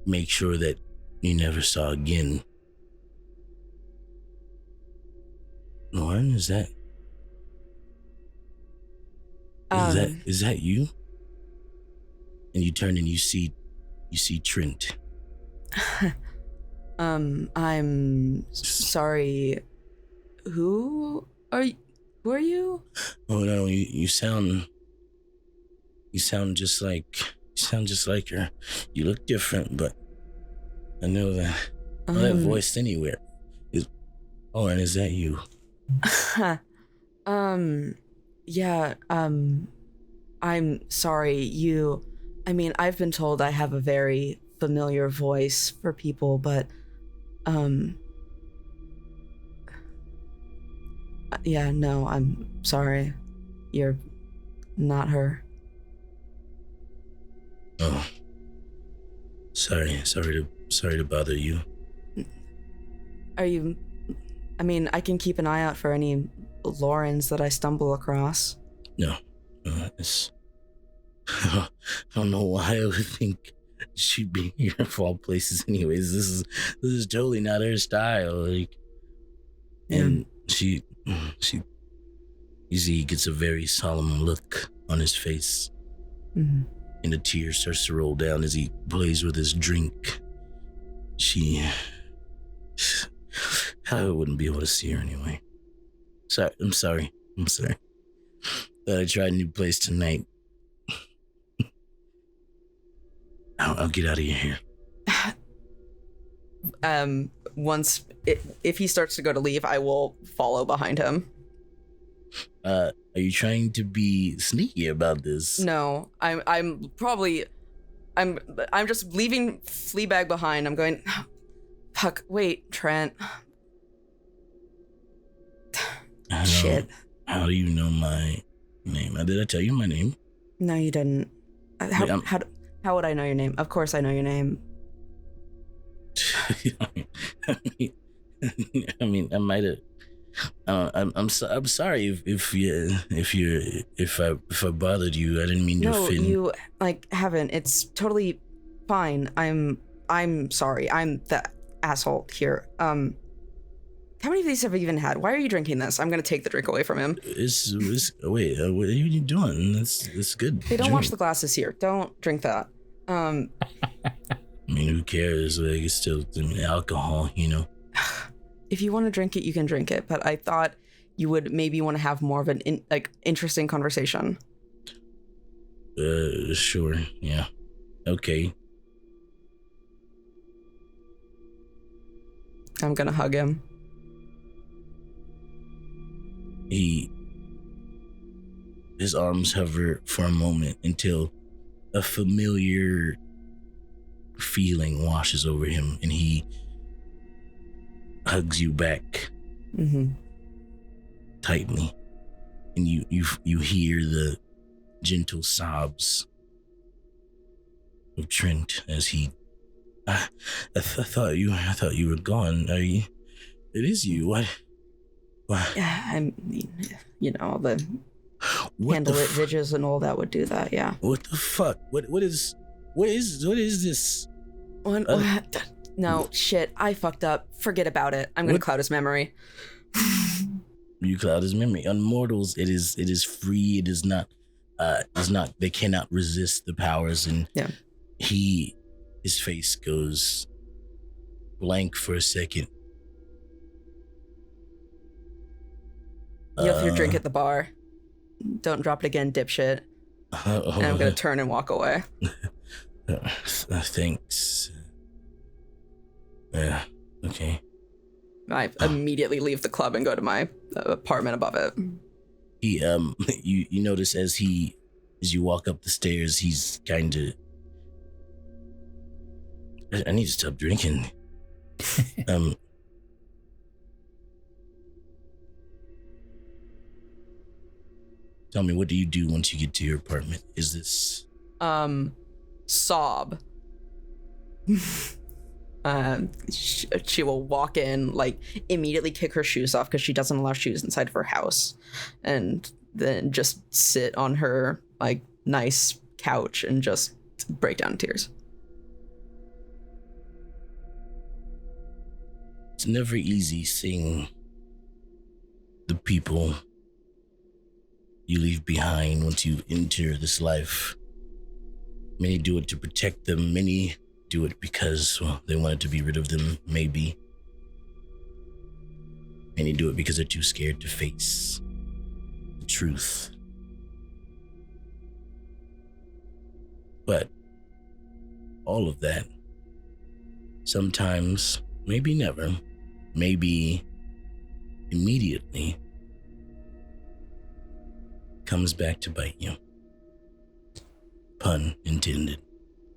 make sure that you never saw again. Lauren, is that you? And you turn and you see Trent. I'm sorry. Who are you? Oh no, you sound just like her. You look different, but I know that that voice anywhere. And is that you? Yeah, I'm sorry. I've been told I have a very familiar voice for people, but yeah, no, I'm sorry. You're not her. Oh. Sorry to bother you. Are you... I can keep an eye out for any Laurens that I stumble across. No, it's... I don't know why I would think she'd be here of all places anyways. This is totally not her style. And she you see he gets a very solemn look on his face. Mm-hmm. And a tear starts to roll down as he plays with his drink. I wouldn't be able to see her anyway. I'm sorry. Thought I tried a new place tonight. I'll get out of your hair. If he starts to go to leave, I will follow behind him. Are you trying to be sneaky about this? No, I'm just leaving Fleabag behind. I'm going, fuck, wait, Trent. Shit. How do you know my name? Did I tell you my name? No, you didn't. How would I know your name? Of course I know your name. I might have. I'm sorry if I bothered you. I didn't mean to offend. No, you haven't. It's totally fine. I'm sorry. I'm the asshole here. How many of these have you even had? Why are you drinking this? I'm gonna take the drink away from him. Wait, what are you doing? That's good. Hey, don't wash the glasses here. Don't drink that. Who cares? It's still alcohol, you know. If you want to drink it, you can drink it. But I thought you would maybe want to have more of an interesting conversation. Sure. Yeah. Okay. I'm gonna hug him. His arms hover for a moment until a familiar feeling washes over him, and he hugs you back tightly, and you hear the gentle sobs of Trent as he. I thought you were gone. Are you? It is you. What? Yeah, the handle it vidges and all that would do that. Yeah. What the fuck? What is this? No, shit. I fucked up. Forget about it. I'm gonna cloud his memory. You cloud his memory. On mortals, it is free. It is not. They cannot resist the powers, and his face goes blank for a second. You left your drink at the bar. Don't drop it again, dipshit. And I'm gonna turn and walk away. Thanks. Yeah. Okay. I immediately leave the club and go to my apartment above it. He you notice as you walk up the stairs, he's kind of. I need to stop drinking. Tell me, what do you do once you get to your apartment? Is this... Sob. She will walk in, like, immediately kick her shoes off because she doesn't allow shoes inside of her house, and then just sit on her, like, nice couch and just break down in tears. It's never easy seeing the people you leave behind once you enter this life. Many do it to protect them. Many do it because, well, they wanted to be rid of them, maybe. Many do it because they're too scared to face the truth. But all of that, sometimes, maybe never, maybe immediately, comes back to bite you. Pun intended.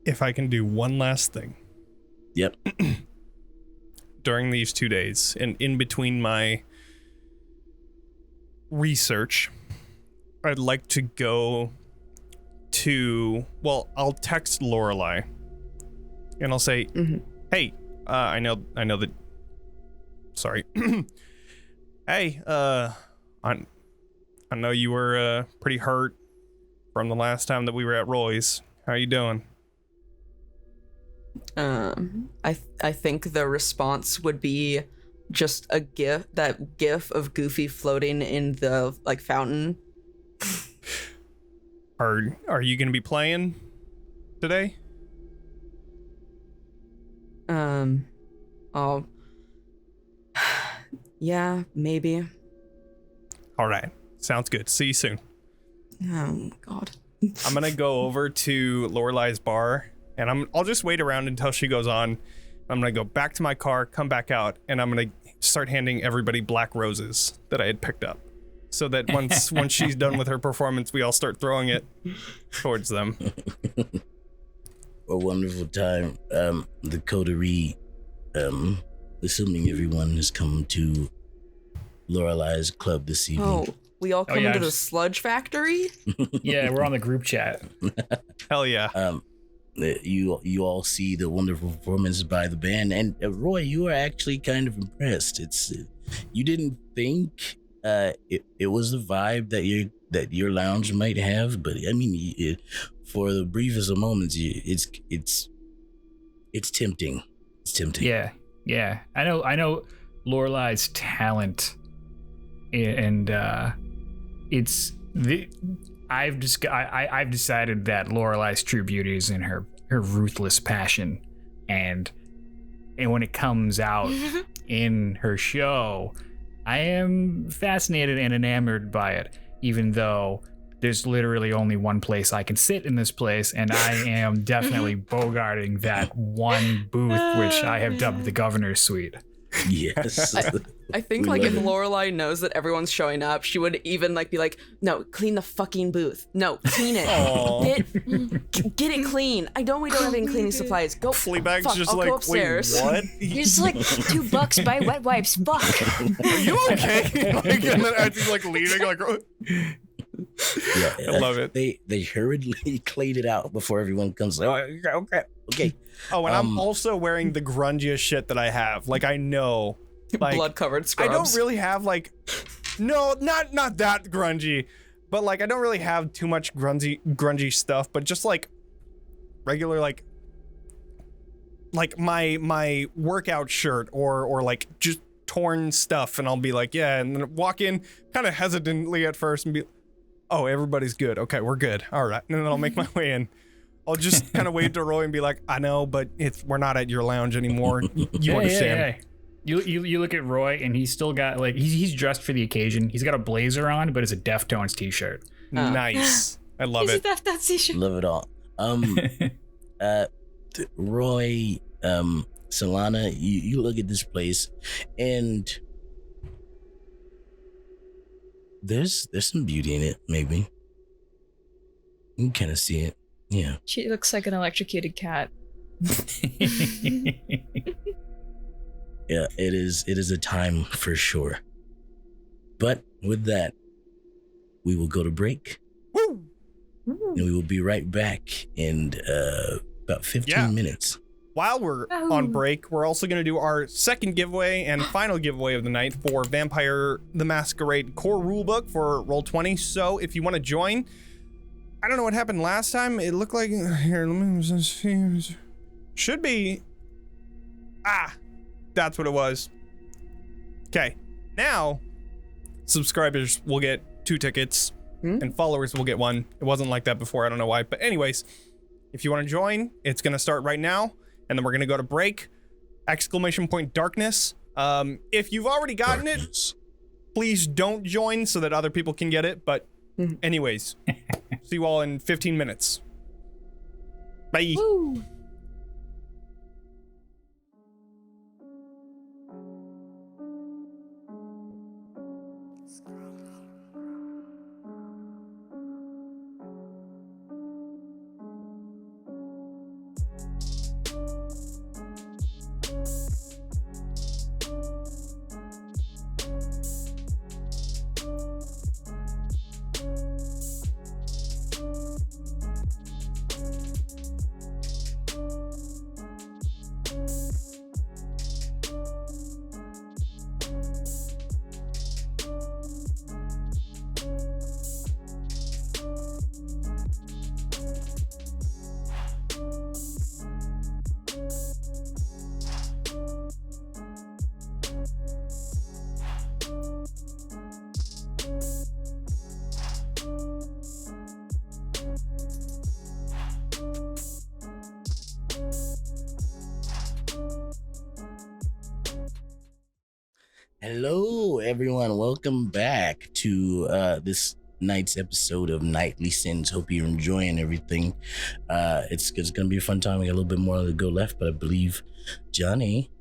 If I can do one last thing. Yep. During these 2 days, and in between my research, I'd like to go to, well, I'll text Lorelei, and I'll say, hey, I know that, sorry. Hey, I know you were pretty hurt from the last time that we were at Roy's. How are you doing? I think the response would be just a gif of Goofy floating in the, like, fountain. Are you gonna be playing today? Oh, yeah, maybe. All right, sounds good. See you soon. Oh God. I'm gonna go over to Lorelei's bar, and I'll just wait around until she goes on. I'm gonna go back to my car, come back out, and I'm gonna start handing everybody black roses that I had picked up, so that once she's done with her performance, we all start throwing it towards them. A wonderful time. The coterie, assuming everyone has come to Lorelei's club this evening. Oh, we all come to the sludge factory? Yeah, we're on the group chat. Hell yeah. You all see the wonderful performance by the band, and Roy, you are actually kind of impressed. It's you didn't think it was the vibe that your lounge might have, but I mean, for the briefest of moments, it's tempting. It's tempting. Yeah. I know Lorelei's talent, and I've decided that Lorelei's true beauty is in her ruthless passion, and when it comes out in her show, I am fascinated and enamored by it, even though there's literally only one place I can sit in this place, and I am definitely bogarting that one booth, which I have dubbed the Governor's Suite. Yes. I think, like, if Lorelei knows that everyone's showing up, she would even, like, be like, no, clean the fucking booth. No, clean it. Get it clean. I know we don't have any cleaning supplies. Go. Fleabag's just I'll like, go upstairs. wait, what? Here's like $2 buy wet wipes. Fuck. Are you okay? Like, and then as he's like leaning, like, Yeah, I love it. They hurriedly cleaned it out before everyone comes. Oh, okay. Oh, and I'm also wearing the grungiest shit that I have. Like, I know. Like, blood-covered scrubs. I don't really have, like, no, not that grungy, but, like, I don't really have too much grungy stuff, but just, like, regular, like my workout shirt or like just torn stuff, and I'll be like, yeah, and then walk in kind of hesitantly at first and be, oh, everybody's good. Okay, we're good. All right, and then I'll make my way in. I'll just kind of wave to Roy and be like, I know, but we're not at your lounge anymore. You understand. Yeah. You look at Roy, and he's still got, like, he's dressed for the occasion. He's got a blazer on, but it's a Deftones t-shirt. Nice. I love it. He's a Deftones t-shirt. Love it all. Roy, Selanna, you look at this place, and there's some beauty in it. Maybe you can kind of see it. Yeah. She looks like an electrocuted cat. Yeah, it is a time for sure. But with that, we will go to break. Woo! And we will be right back in about 15 minutes. while we're on break, we're also going to do our second giveaway and final giveaway of the night for Vampire the Masquerade core rulebook for Roll20. So if you want to join, I don't know what happened last time. It looked like here. Let me see. Should be. That's what it was. Okay, now subscribers will get 2 tickets and followers will get 1. It wasn't like that before. I don't know why. But anyways, if you want to join, it's going to start right now. And then we're going to go to break. ! Darkness. If you've already gotten it, please don't join so that other people can get it. But anyways, see you all in 15 minutes. Bye. Woo. Hello, everyone. Welcome back to this night's episode of Nightly Sins. Hope you're enjoying everything. It's gonna be a fun time. We got a little bit more to go left, but I believe Jonny.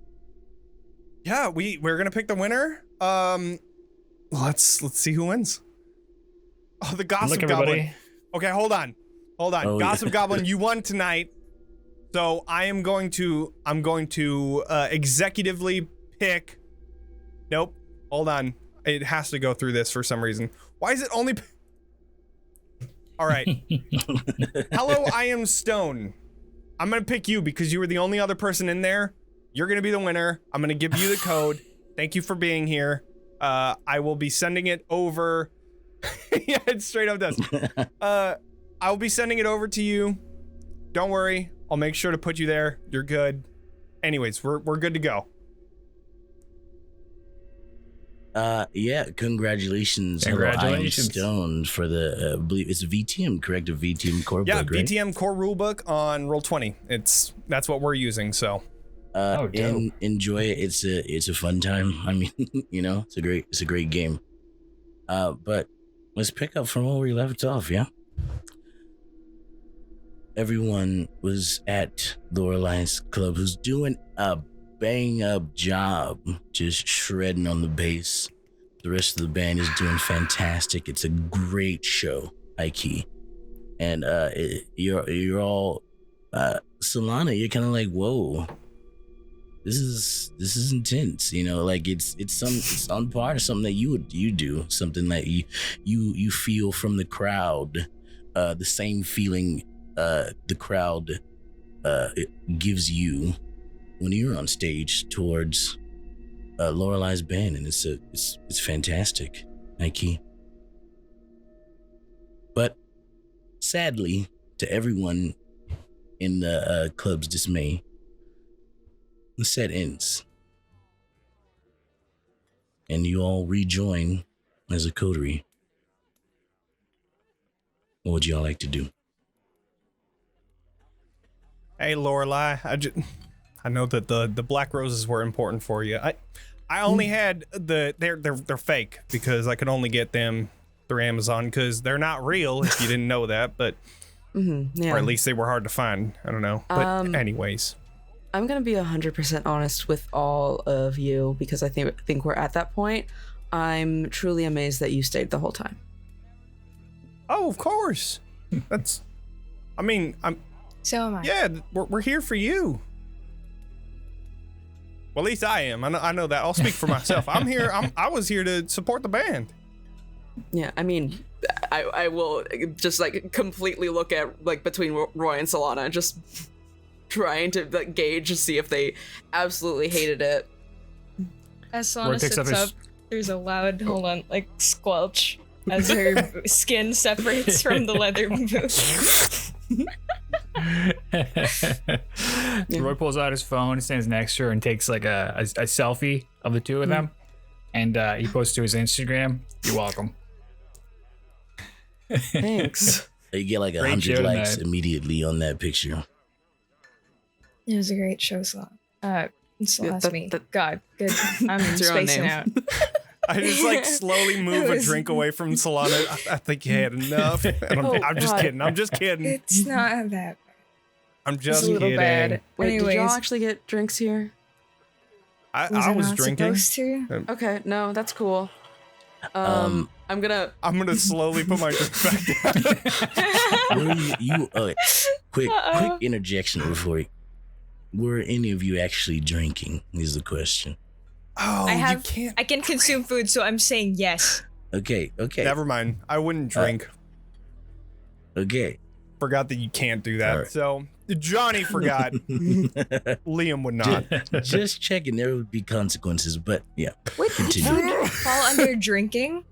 Yeah, we're gonna pick the winner. Let's see who wins. Oh, the Gossip Goblin. Okay, hold on. Oh, Gossip yeah. Goblin, you won tonight. So I'm going to executively pick. Nope. Hold on. It has to go through this for some reason. Why is it only? All right. Hello, I am Stone. I'm gonna pick you because you were the only other person in there. You're gonna be the winner. I'm gonna give you the code. Thank you for being here. I will be sending it over. Yeah, it straight up does. I'll be sending it over to you. Don't worry. I'll make sure to put you there. You're good. Anyways, we're good to go. Yeah, congratulations. Congratulations. Stone for the I believe it's VTM, correct? A VTM core Yeah, book, right? VTM core rulebook on Roll20. That's what we're using. So enjoy it. It's a fun time. I mean, you know, it's a great game. But let's pick up from where we left off. Yeah. Everyone was at Lorelei's club, who's doing a bang up job, just shredding on the bass. The rest of the band is doing fantastic. It's a great show, high key. And you're all Selanna, you're kind of like, whoa, this is intense, you know, like it's on par to something that you do, something that you feel from the crowd, the same feeling the crowd it gives you when you're on stage towards Lorelei's band, and it's fantastic, Nike. But sadly, to everyone in the club's dismay, the set ends, and you all rejoin as a coterie. What would y'all like to do? Hey, Lorelei, I know that the black roses were important for you. I only had they're fake because I could only get them through Amazon because they're not real if you didn't know that, but yeah. or at least they were hard to find. I don't know. But anyways, I'm gonna be 100% honest with all of you because I think we're at that point. I'm truly amazed that you stayed the whole time. oh, of course. That's. I mean, So am I. yeah, we're here for you. Well, at least I am. I know that. I'll speak for myself. I'm here. I was here to support the band. Yeah, I mean, I will just like completely look at like between Roy and Selanna, just trying to like gauge to see if they absolutely hated it. As Roy Selanna picks sits up up, his- there's a loud, hold on, like squelch as her skin separates from the leather boot. Roy pulls out his phone, stands next to her, and takes like a selfie of the two of them, and he posts to his Instagram. You're welcome. Thanks. You get like Great 100 show likes tonight. immediately on that picture. It was a great show, Selanna. It's the Yeah, last that- me. that- God, good. I'm It's your own spacing name. out. I just like slowly move It a was- drink away from Selanna. I think you had enough. And I'm just God. kidding. I'm just kidding. It's not that bad. I'm It's just a little kidding. bad. Wait, Anyways, did y'all actually get drinks here? I I was not drinking. supposed to? Okay, no, that's cool. Um, I'm gonna. I'm gonna slowly put my drink back down. Were you quick interjection before were any of you actually drinking is the question. Oh, you can't. I can consume food, so I'm saying yes. Okay. Never mind. I wouldn't drink. Okay. Forgot that you can't do that. All right. So Johnny forgot. Liam would not. Just checking, there would be consequences, but yeah. Wait, Continue. food fall under drinking?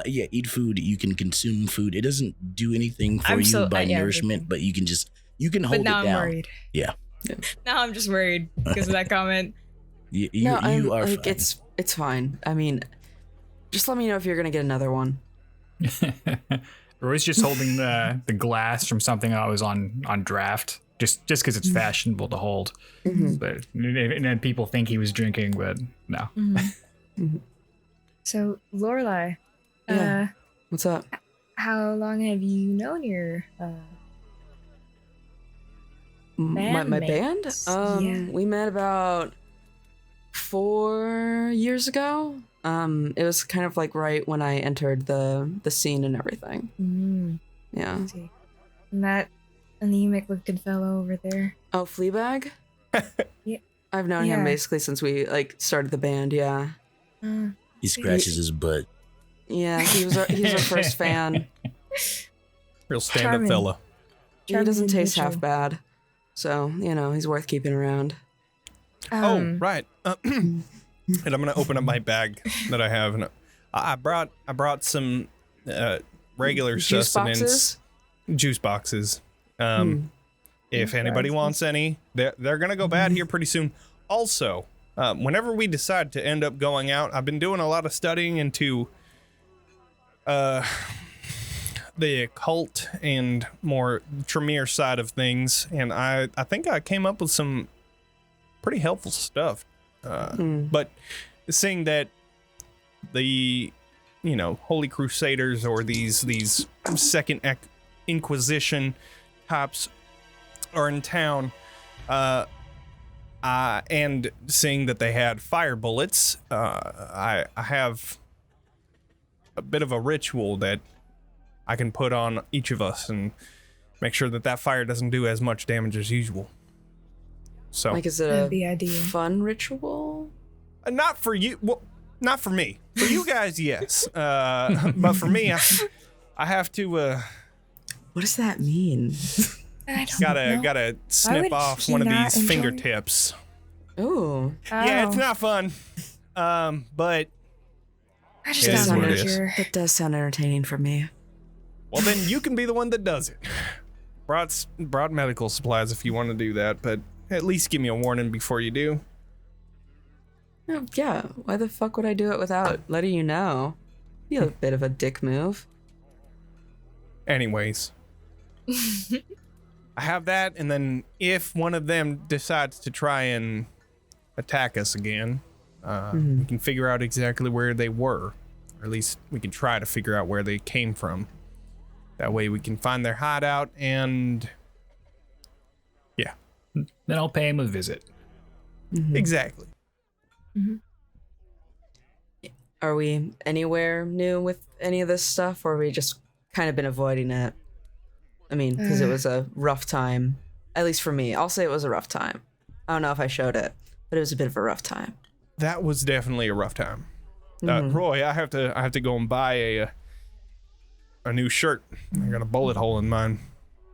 Yeah, eat food. You can consume food. It doesn't do anything for I'm you so- by yeah, nourishment, but you can But hold now it I'm down. worried. Yeah. Now I'm just worried because of that comment. You no, I'm, are like fine. it's fine. I mean, just let me know if you're gonna get another one. Roy's just holding the glass from something that was on draft, just because it's fashionable to hold. But and then people think he was drinking, but no. So, Lorelei, Yeah. What's up? how long have you known your My band? Bandmates, yeah. We met about 4 years ago. It was kind of like right when I entered the scene and everything. Yeah. let's see. And then you make look good fellow over there. Oh, Fleabag? Yeah. I've known him Yeah. basically since we like started the band. Yeah. He scratches his butt. Yeah. He was our first fan. Real stand-up Charming. fella. He doesn't Charming taste half individual. bad, so he's worth keeping around. Oh, right. And I'm gonna open up my bag that I have, and I brought some regular Juice sustenance boxes? juice boxes. If anybody wants any, they're gonna go bad here pretty soon. Also, whenever we decide to end up going out, I've been doing a lot of studying into the occult and more Tremere side of things, and I think I came up with some pretty helpful stuff. But seeing that the Holy Crusaders or these Second Inquisition types are in town, and seeing that they had fire bullets, I have a bit of a ritual that I can put on each of us and make sure that fire doesn't do as much damage as usual. So, Like, is it That'd a be ideal. fun ritual? not for you. Well, not for me. For you guys, yes. But for me, I have to What does that mean? I don't know. gotta snip would off he one of not these enjoy- fingertips. Ooh. Yeah, it's Oh, not fun. But I just it got is what one it of is. your. That does sound entertaining for me. well, then you can be the one that does it. Brought medical supplies if you want to do that, but at least give me a warning before you do. Oh, yeah. Why the fuck would I do it without letting you know? Be a bit of a dick move. Anyways. I have that, and then if one of them decides to try and attack us again, we can figure out exactly where they were. Or at least we can try to figure out where they came from. That way we can find their hideout and... yeah, Then I'll pay him a visit. exactly. Are we anywhere new with any of this stuff, or have we just kind of been avoiding it? I mean, because it was a rough time. At least for me. I'll say it was a rough time. I don't know if I showed it, but it was a bit of a rough time. That was definitely a rough time. Roy, I have to go and buy a new shirt. I got a bullet hole in mine.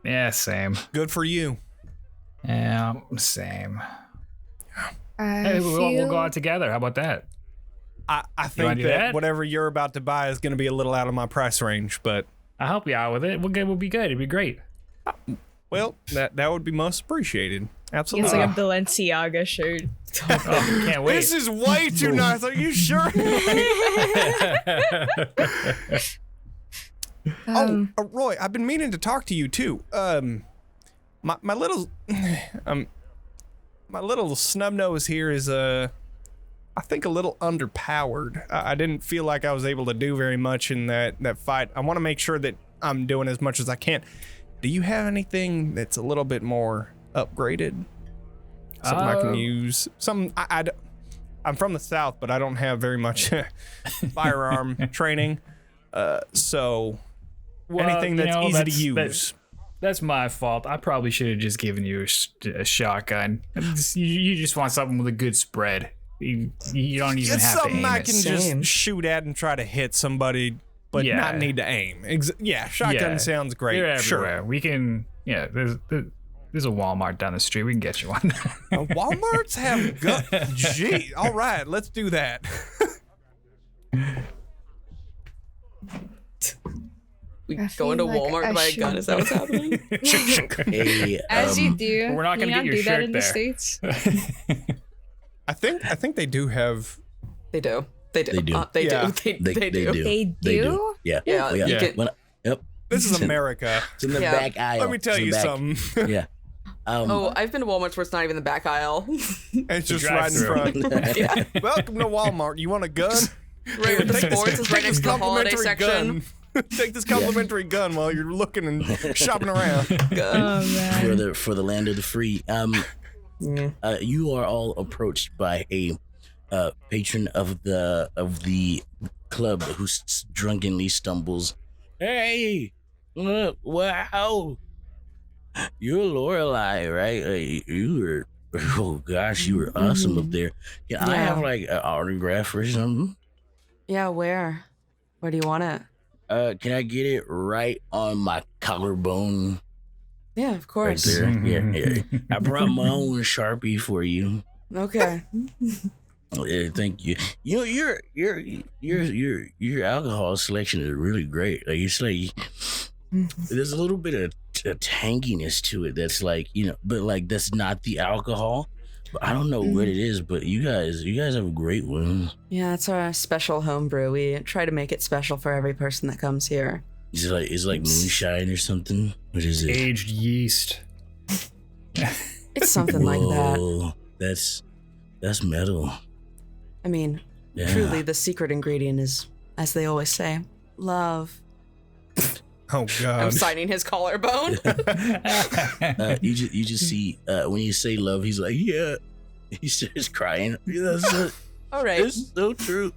Yeah, same. Good for you. Yeah, same. I Hey, we'll feel go out together. How about that? I wanna think do that that? whatever you're about to buy is going to be a little out of my price range, but I'll help you out with it. We'll be good. It'll be great. well, that would be most appreciated. Absolutely. it's like a Balenciaga shirt. Oh, can't wait. This is way too nice. Are you sure? Roy, I've been meaning to talk to you too. My little my little snub nose here is I think a little underpowered. I didn't feel like I was able to do very much in that fight. I want to make sure that I'm doing as much as I can. Do you have anything that's a little bit more upgraded? Something I can use? I'm from the South, but I don't have very much firearm training. So anything that's easy to use. That's my fault. I probably should have just given you a shotgun. You just want something with a good spread. You don't even It's have to something aim I it. can just shoot at and try to hit somebody, but not need to aim. Shotgun sounds great. They're Sure. everywhere. We can. Yeah, there's a Walmart down the street. We can get you one. Walmarts have guns. Gee, all right, let's do that. We I go into feel like Walmart I to buy a gun. Is that what's happening? Hey, As you do. We're not gonna You get your do that shirt in there. the States. I think they do have. They do. They do. They do. They Yeah. do. They do. They do? Yeah. Yeah, Oh, yeah. you can- Yep. This is America. It's in the Yeah. back aisle. Let me tell It's in you the back. something. Yeah. Oh, I've been to Walmart's where it's not even the back aisle. It's just right in drive-thru. front. Yeah. Welcome to Walmart. You want a gun? Right with the sports is right next to the holiday section. gun. Take this complimentary gun while you're looking and shopping around. Gun. Oh man. for the land of the free. You are all approached by a patron of the club who drunkenly stumbles. Hey, wow, you're Lorelei, right? You were. Oh gosh, you were awesome up there. Can I have like an autograph or something? Yeah, where? Where do you want it? Can I get it right on my collarbone? Yeah, of Right course. there. Yeah. I brought my own Sharpie for you. Okay. Yeah, thank you. You know, your alcohol selection is really great. Like it's like there's a little bit of tanginess to it that's like, but like that's not the alcohol. But I don't know what it is, but you guys have a great one. Yeah, it's our special homebrew. We try to make it special for every person that comes here. It's like moonshine or something. What is it? Aged yeast. It's something like that. Whoa, that's metal. I mean, Yeah. truly, the secret ingredient is, as they always say, love. Oh I'm God. signing his collarbone. You just see when you say love, he's like, yeah. He starts crying. That's All right. it's so true.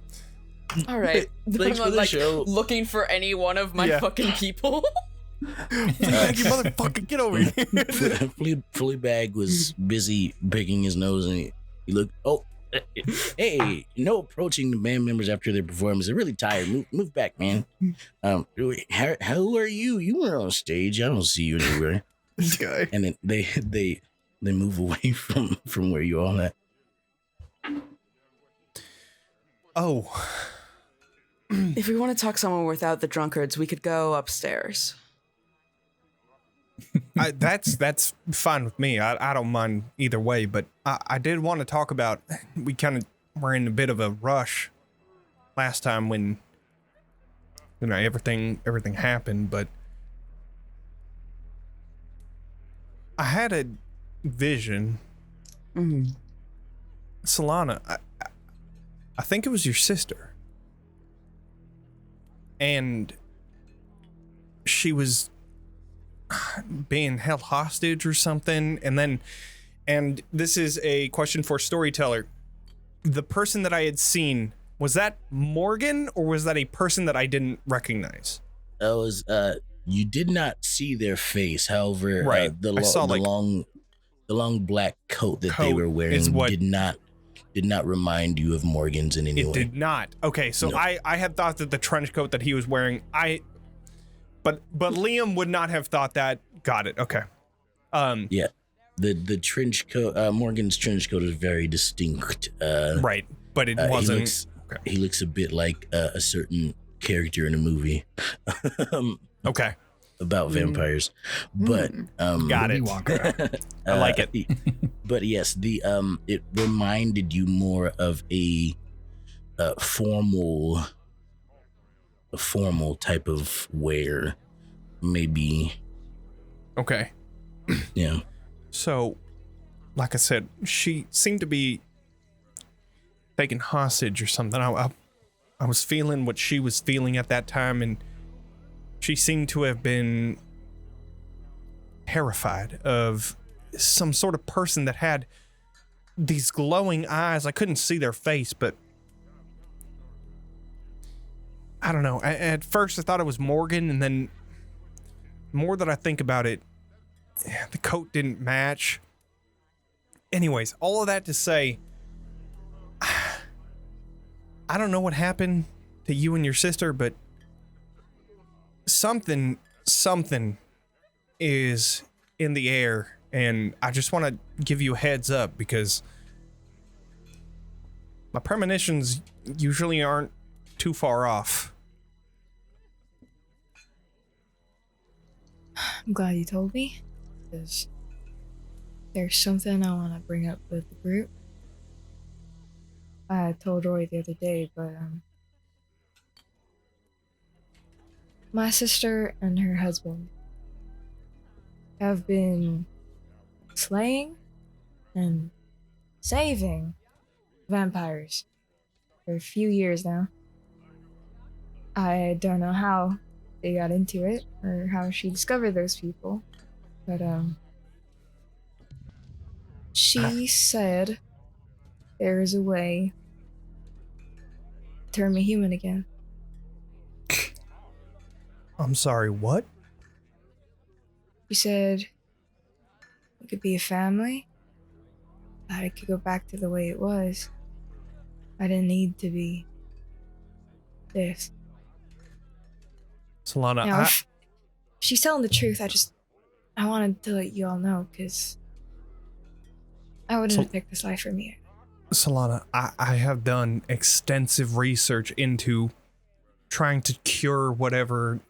All right. Thanks I'm for the like show. looking for any one of my fucking people. Thank you, motherfucker. Get over here. Fleabag was busy picking his nose, and he looked. Oh, hey, no approaching the band members after their performance. They're really tired. Move back, man. How are you? You were on stage. I don't see you anywhere. This guy. And then they move away from where you all at. Oh. If we want to talk somewhere without the drunkards, we could go upstairs. That's fine with me. I don't mind either way, but I did want to talk about, we kind of were in a bit of a rush last time when everything happened, but I had a vision. Mm-hmm. Selanna, I think it was your sister, and she was being held hostage or something, and this is a question for Storyteller. The person that I had seen, was that Morgan, or was that a person that I didn't recognize? That was you did not see their face. However, Right. the I saw, long black coat that they Coat were wearing is what- did not remind you of Morgan's in any It way. did not. Okay, so No. I had thought that the trench coat that he was wearing, but Liam would not have thought that. Got it. Okay. Yeah. The trench coat, Morgan's trench coat is very distinct. Right, but it wasn't. He looks a bit like a certain character in a movie. Okay. About vampires, but Got it. I like it. But yes, it reminded you more of a formal type of wear, maybe. Okay. Yeah. So, like I said, she seemed to be taken hostage or something. I was feeling what she was feeling at that time, and she seemed to have been terrified of some sort of person that had these glowing eyes. I couldn't see their face, but I don't know. At first I thought it was Morgan, and then the more that I think about it, the coat didn't match. Anyways, all of that to say, I don't know what happened to you and your sister, but something is in the air, and I just want to give you a heads up because my premonitions usually aren't too far off. I'm glad you told me, because there's something I want to bring up with the group. I told Roy the other day, but my sister and her husband have been slaying and saving vampires for a few years now. I don't know how they got into it or how she discovered those people, but she said there is a way to turn me human again. I'm sorry, what? She said it could be a family, that it could go back to the way it was. I didn't need to be this. Selanna, Now, if she's telling the truth, I wanted to let you all know, because I wouldn't have picked this life for me. Selanna, I have done extensive research into trying to cure whatever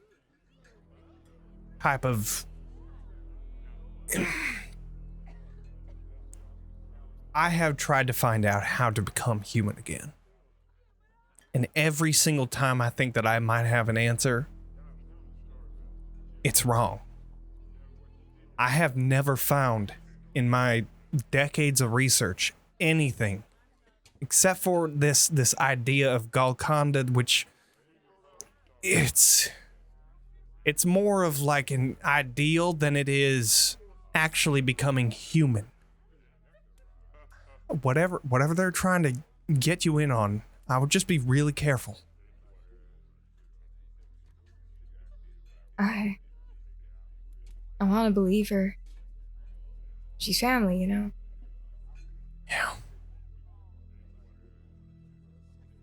type of... I have tried to find out how to become human again. And every single time I think that I might have an answer, it's wrong. I have never found in my decades of research anything except for this idea of Golconda, which it's more of like an ideal than it is actually becoming human. Whatever they're trying to get you in on, I would just be really careful. I want to believe her. She's family, you know? Yeah.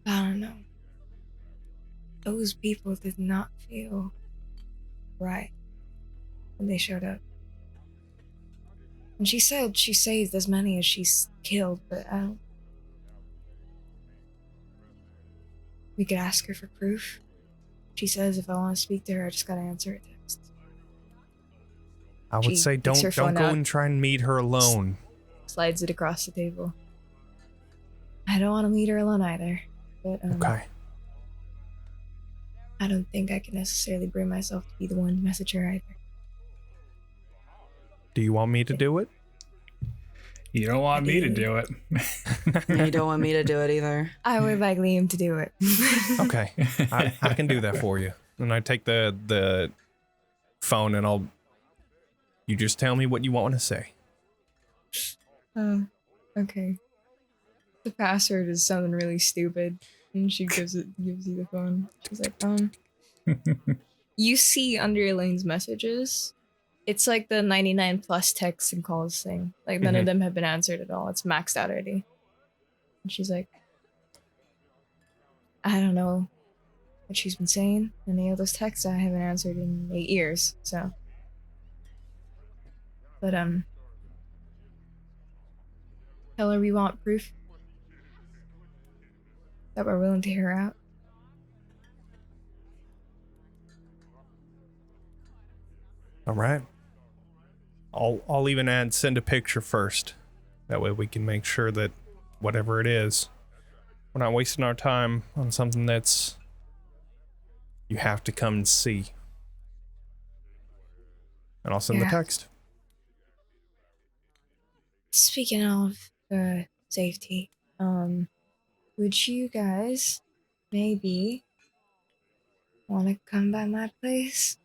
I don't know. Those people did not feel right when they showed up. And she said she saved as many as she's killed, but I don't... We could ask her for proof. She says if I want to speak to her, I just gotta answer a text. I would say don't go and try and meet her alone. Slides it across the table. I don't want to meet her alone either, but okay. I don't think I can necessarily bring myself to be the one to message her either. Do you want me to do it? You don't want me to do it. You don't want me to do it either. I would like Liam to do it. Okay, I can do that for you. And I take the phone and you just tell me what you want to say. Okay. The password is something really stupid, and she gives you the phone. She's like, you see under Elaine's messages, it's like the 99 plus texts and calls thing. Like none of them have been answered at all. It's maxed out already. And she's like, I don't know what she's been saying. Any of those texts I haven't answered in 8 years, so. But Tell her we want proof that we're willing to hear her out. All right. I'll even send a picture first. That way we can make sure that whatever it is, we're not wasting our time on something that's you have to come and see. And I'll send the text. Speaking of safety, would you guys maybe want to come by my place?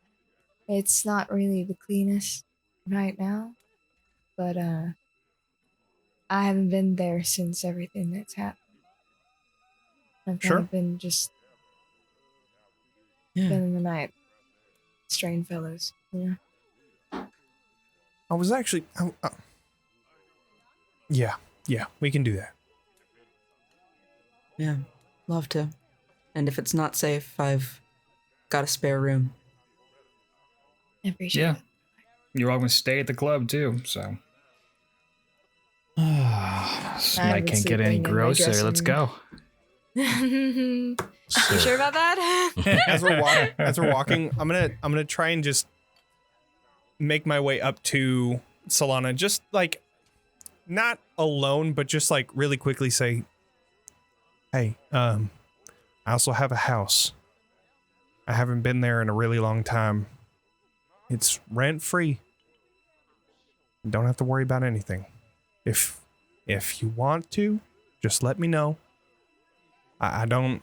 It's not really the cleanest right now, but I haven't been there since everything that's happened. I've kind of been just spending the night, straying fellows, you know? I was actually... Yeah, we can do that. Yeah, love to. And if it's not safe, I've got a spare room. I appreciate it. You're all going to stay at the club too, so. This night can't get any grosser. Let's go. You sure about that? As we're walking, I'm gonna try and just make my way up to Selanna, just like not alone, but just like really quickly say, "Hey, I also have a house. I haven't been there in a really long time. It's rent free. Don't have to worry about anything. If you want to, just let me know. I don't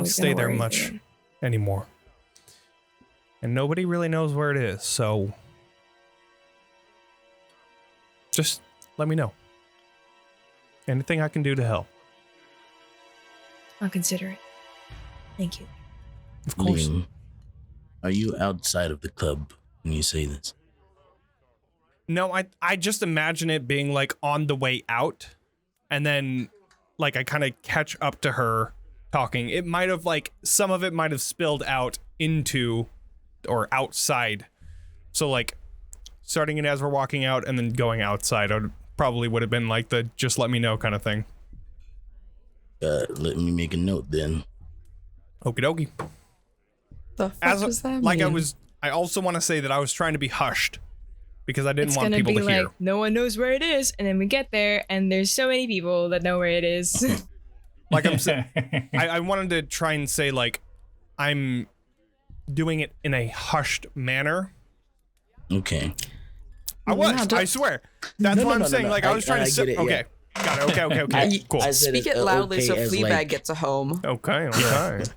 stay there much anymore. And nobody really knows where it is, so just let me know. Anything I can do to help." I'll consider it. Thank you. Of course. Liam, are you outside of the club when you say this? No, I just imagine it being like on the way out, and then like I kind of catch up to her talking. It might have like some of it might have spilled out into or outside. So like starting it as we're walking out and then going outside probably would have been like the just let me know kind of thing. Let me make a note then. Okie dokie. The fuck does that mean? I also want to say that I was trying to be hushed because I didn't want people to hear. Like, no one knows where it is, and then we get there, and there's so many people that know where it is. Like I'm saying, I wanted to try and say like I'm doing it in a hushed manner. Okay. I swear. That's what I'm saying. Like I was trying to sit. Okay. Yeah. Got it. Okay. Cool. Speak it loudly so Fleabag gets a home. Okay.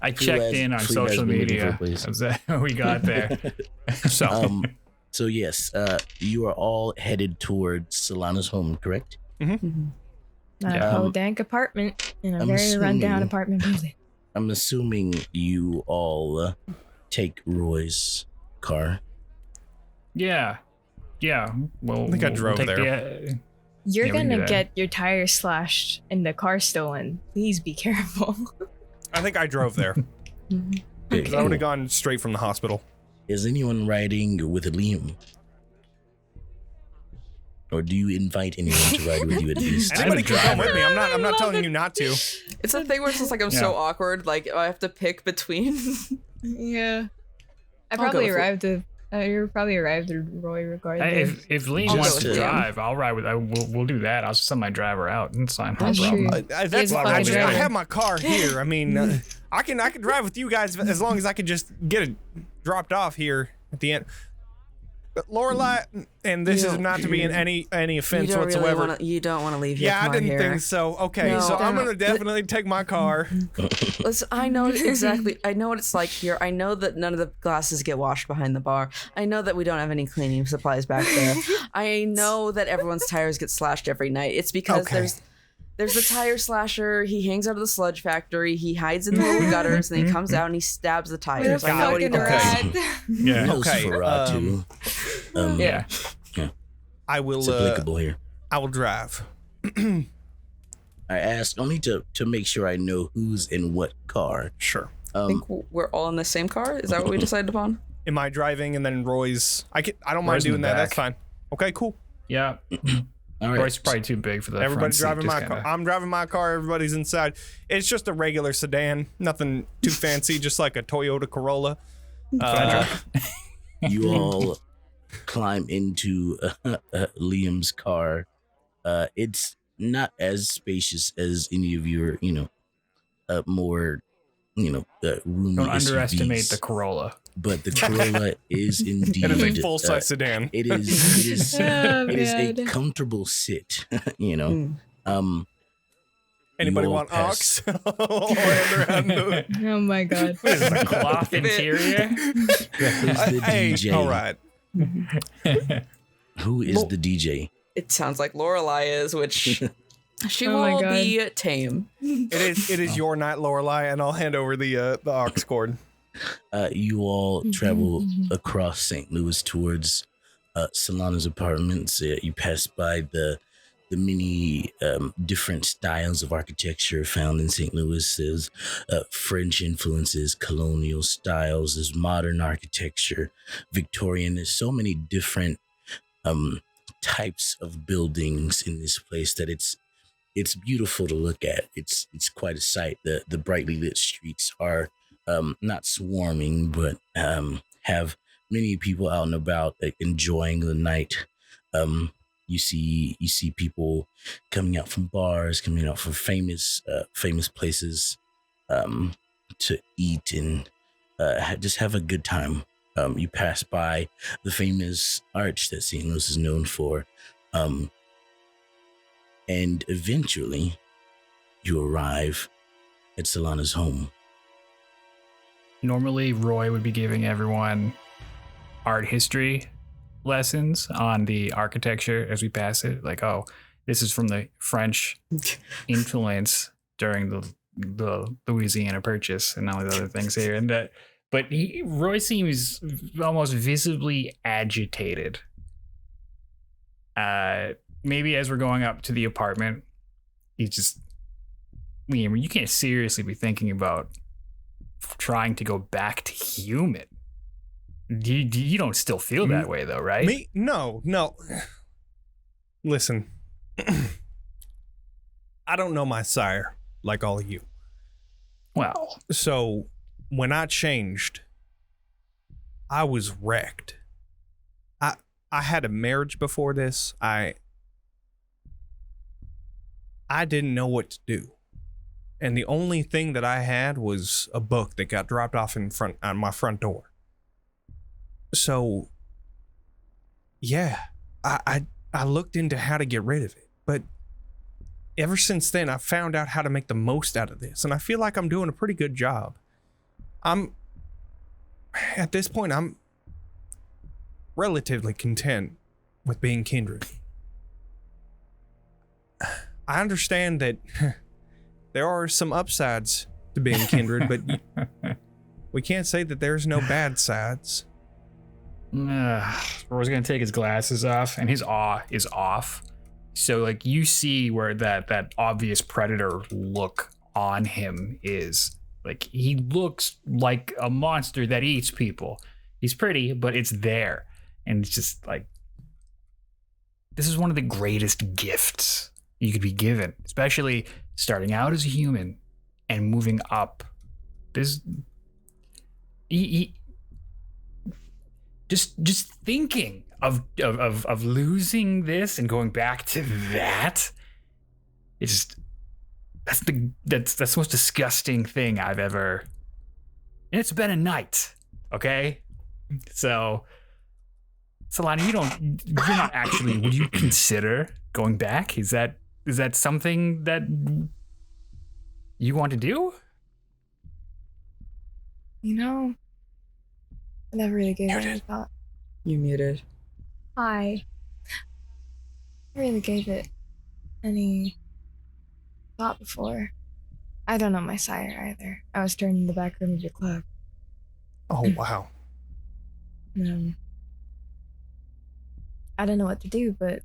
I checked in on social media. Is that what we got there? So yes, you are all headed towards Selanna's home, correct? My whole dank apartment in a very rundown apartment building. I'm assuming you all take Roy's car. Yeah. Well, I think I drove there. You're gonna get your tires slashed and the car stolen. Please be careful. I think I drove there. Okay, I would have gone straight from the hospital. Is anyone riding with Liam? Or do you invite anyone to ride with you at least? Anybody can come with me. I'm not telling you not to. It's a thing where it's just like I'm so awkward. Like I have to pick between. Yeah. I probably arrived at. You probably arrived at Roy regardless. If Liam wants to drive, I'll ride with. We'll do that. I'll send my driver out. It's fine. That's true. I have my car here. I mean, I can drive with you guys as long as I can just get it dropped off here at the end. But Lorelei, and this is not to be in any offense whatsoever. You don't want to leave your car I didn't here. think so. Okay, so I'm gonna definitely take my car. Listen, I know exactly. I know what it's like here. I know that none of the glasses get washed behind the bar. I know that we don't have any cleaning supplies back there. I know that everyone's tires get slashed every night. It's because there's the tire slasher. He hangs out of the sludge factory. He hides in the little gutters, and then he comes out and he stabs the tires. I know what he does. Yeah. Okay. Yeah. I will. It's applicable here. I will drive. I asked only to make sure I know who's in what car. Sure. I think we're all in the same car. Is that what we decided upon? Am I driving and then Roy's? I don't mind Roy's in doing the that. back. That's fine. Okay, cool. Yeah. All right. Roy's probably too big for the front Everybody's seat, driving just my kinda- car. I'm driving my car. Everybody's inside. It's just a regular sedan. Nothing too fancy, just like a Toyota Corolla. You all climb into Liam's car. It's not as spacious as any of your, more, roomy Don't underestimate SUVs, the Corolla. but the Corolla is indeed It is a full-size sedan. It is Oh, it is a God. comfortable sit. Anybody you all want pass- ox? Oh my god. What is it, a cloth interior? Who's the Hey, DJ? all right. Who is the DJ? It sounds like Lorelei is, which she Oh my will God. be tame. It is your night, Lorelei, and I'll hand over the ox cord. You all travel across St. Louis towards Selanna's apartments. You pass by the many different styles of architecture found in St. Louis. There's French influences, colonial styles, there's modern architecture, Victorian. There's so many different types of buildings in this place that it's beautiful to look at. It's quite a sight. The brightly lit streets are not swarming, but have many people out and about enjoying the night. You see people coming out from bars, coming out from famous places to eat and just have a good time. You pass by the famous arch that St. Louis is known for, and eventually you arrive at Selanna's home. Normally, Roy would be giving everyone art history lessons on the architecture as we pass it. Like, oh, this is from the French influence during the Louisiana Purchase and all the other things here. And that, but Roy seems almost visibly agitated. Maybe as we're going up to the apartment, he's just, Liam, you can't seriously be thinking about trying to go back to human. You don't still feel that way though, right? Me? No. Listen, I don't know my sire like all of you. Well, So when I changed, I was wrecked. I had a marriage before this. I didn't know what to do. And the only thing that I had was a book that got dropped off on my front door. So yeah, I looked into how to get rid of it. But ever since then, I've found out how to make the most out of this. And I feel like I'm doing a pretty good job. At this point, I'm relatively content with being kindred. I understand that there are some upsides to being kindred, but we can't say that there's no bad sides. Roy's gonna take his glasses off, and his awe is off. So, like, you see where that obvious predator look on him is. Like, he looks like a monster that eats people. He's pretty, but it's there. And it's just like, this is one of the greatest gifts you could be given, especially starting out as a human and moving up. This, just thinking of losing this and going back to that, it's just, that's the most disgusting thing I've ever. And it's been a night, okay? So, Selanna, you're not actually. Would you consider going back? Is that something that you want to do? I never really gave it any thought. You muted. I really gave it any thought before. I don't know my sire either. I was turned in the back room of your club. Oh, wow. I don't know what to do, but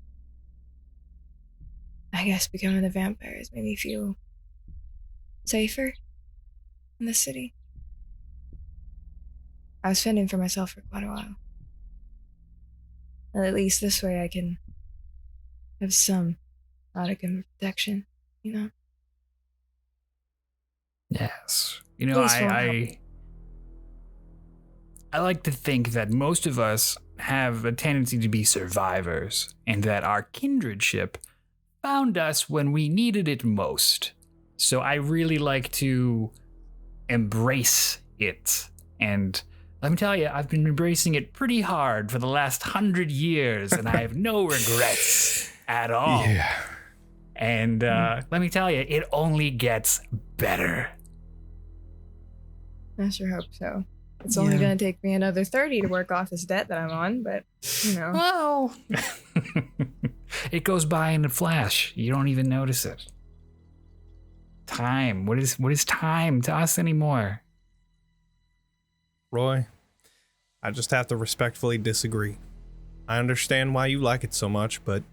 I guess becoming a vampire has made me feel safer in the city. I was fending for myself for quite a while. And at least this way I can have some modicum of protection, you know? Yes. You know, Please won't help. I like to think that most of us have a tendency to be survivors, and that our kindredship found us when we needed it most. So I really like to embrace it. And let me tell you, I've been embracing it pretty hard for the last 100 years, and I have no regrets at all. Yeah. And let me tell you, it only gets better. I sure hope so. It's only going to take me another 30 to work off this debt that I'm on, but, you know. Well, it goes by in a flash. You don't even notice it. Time. What is time to us anymore? Roy, I just have to respectfully disagree. I understand why you like it so much, but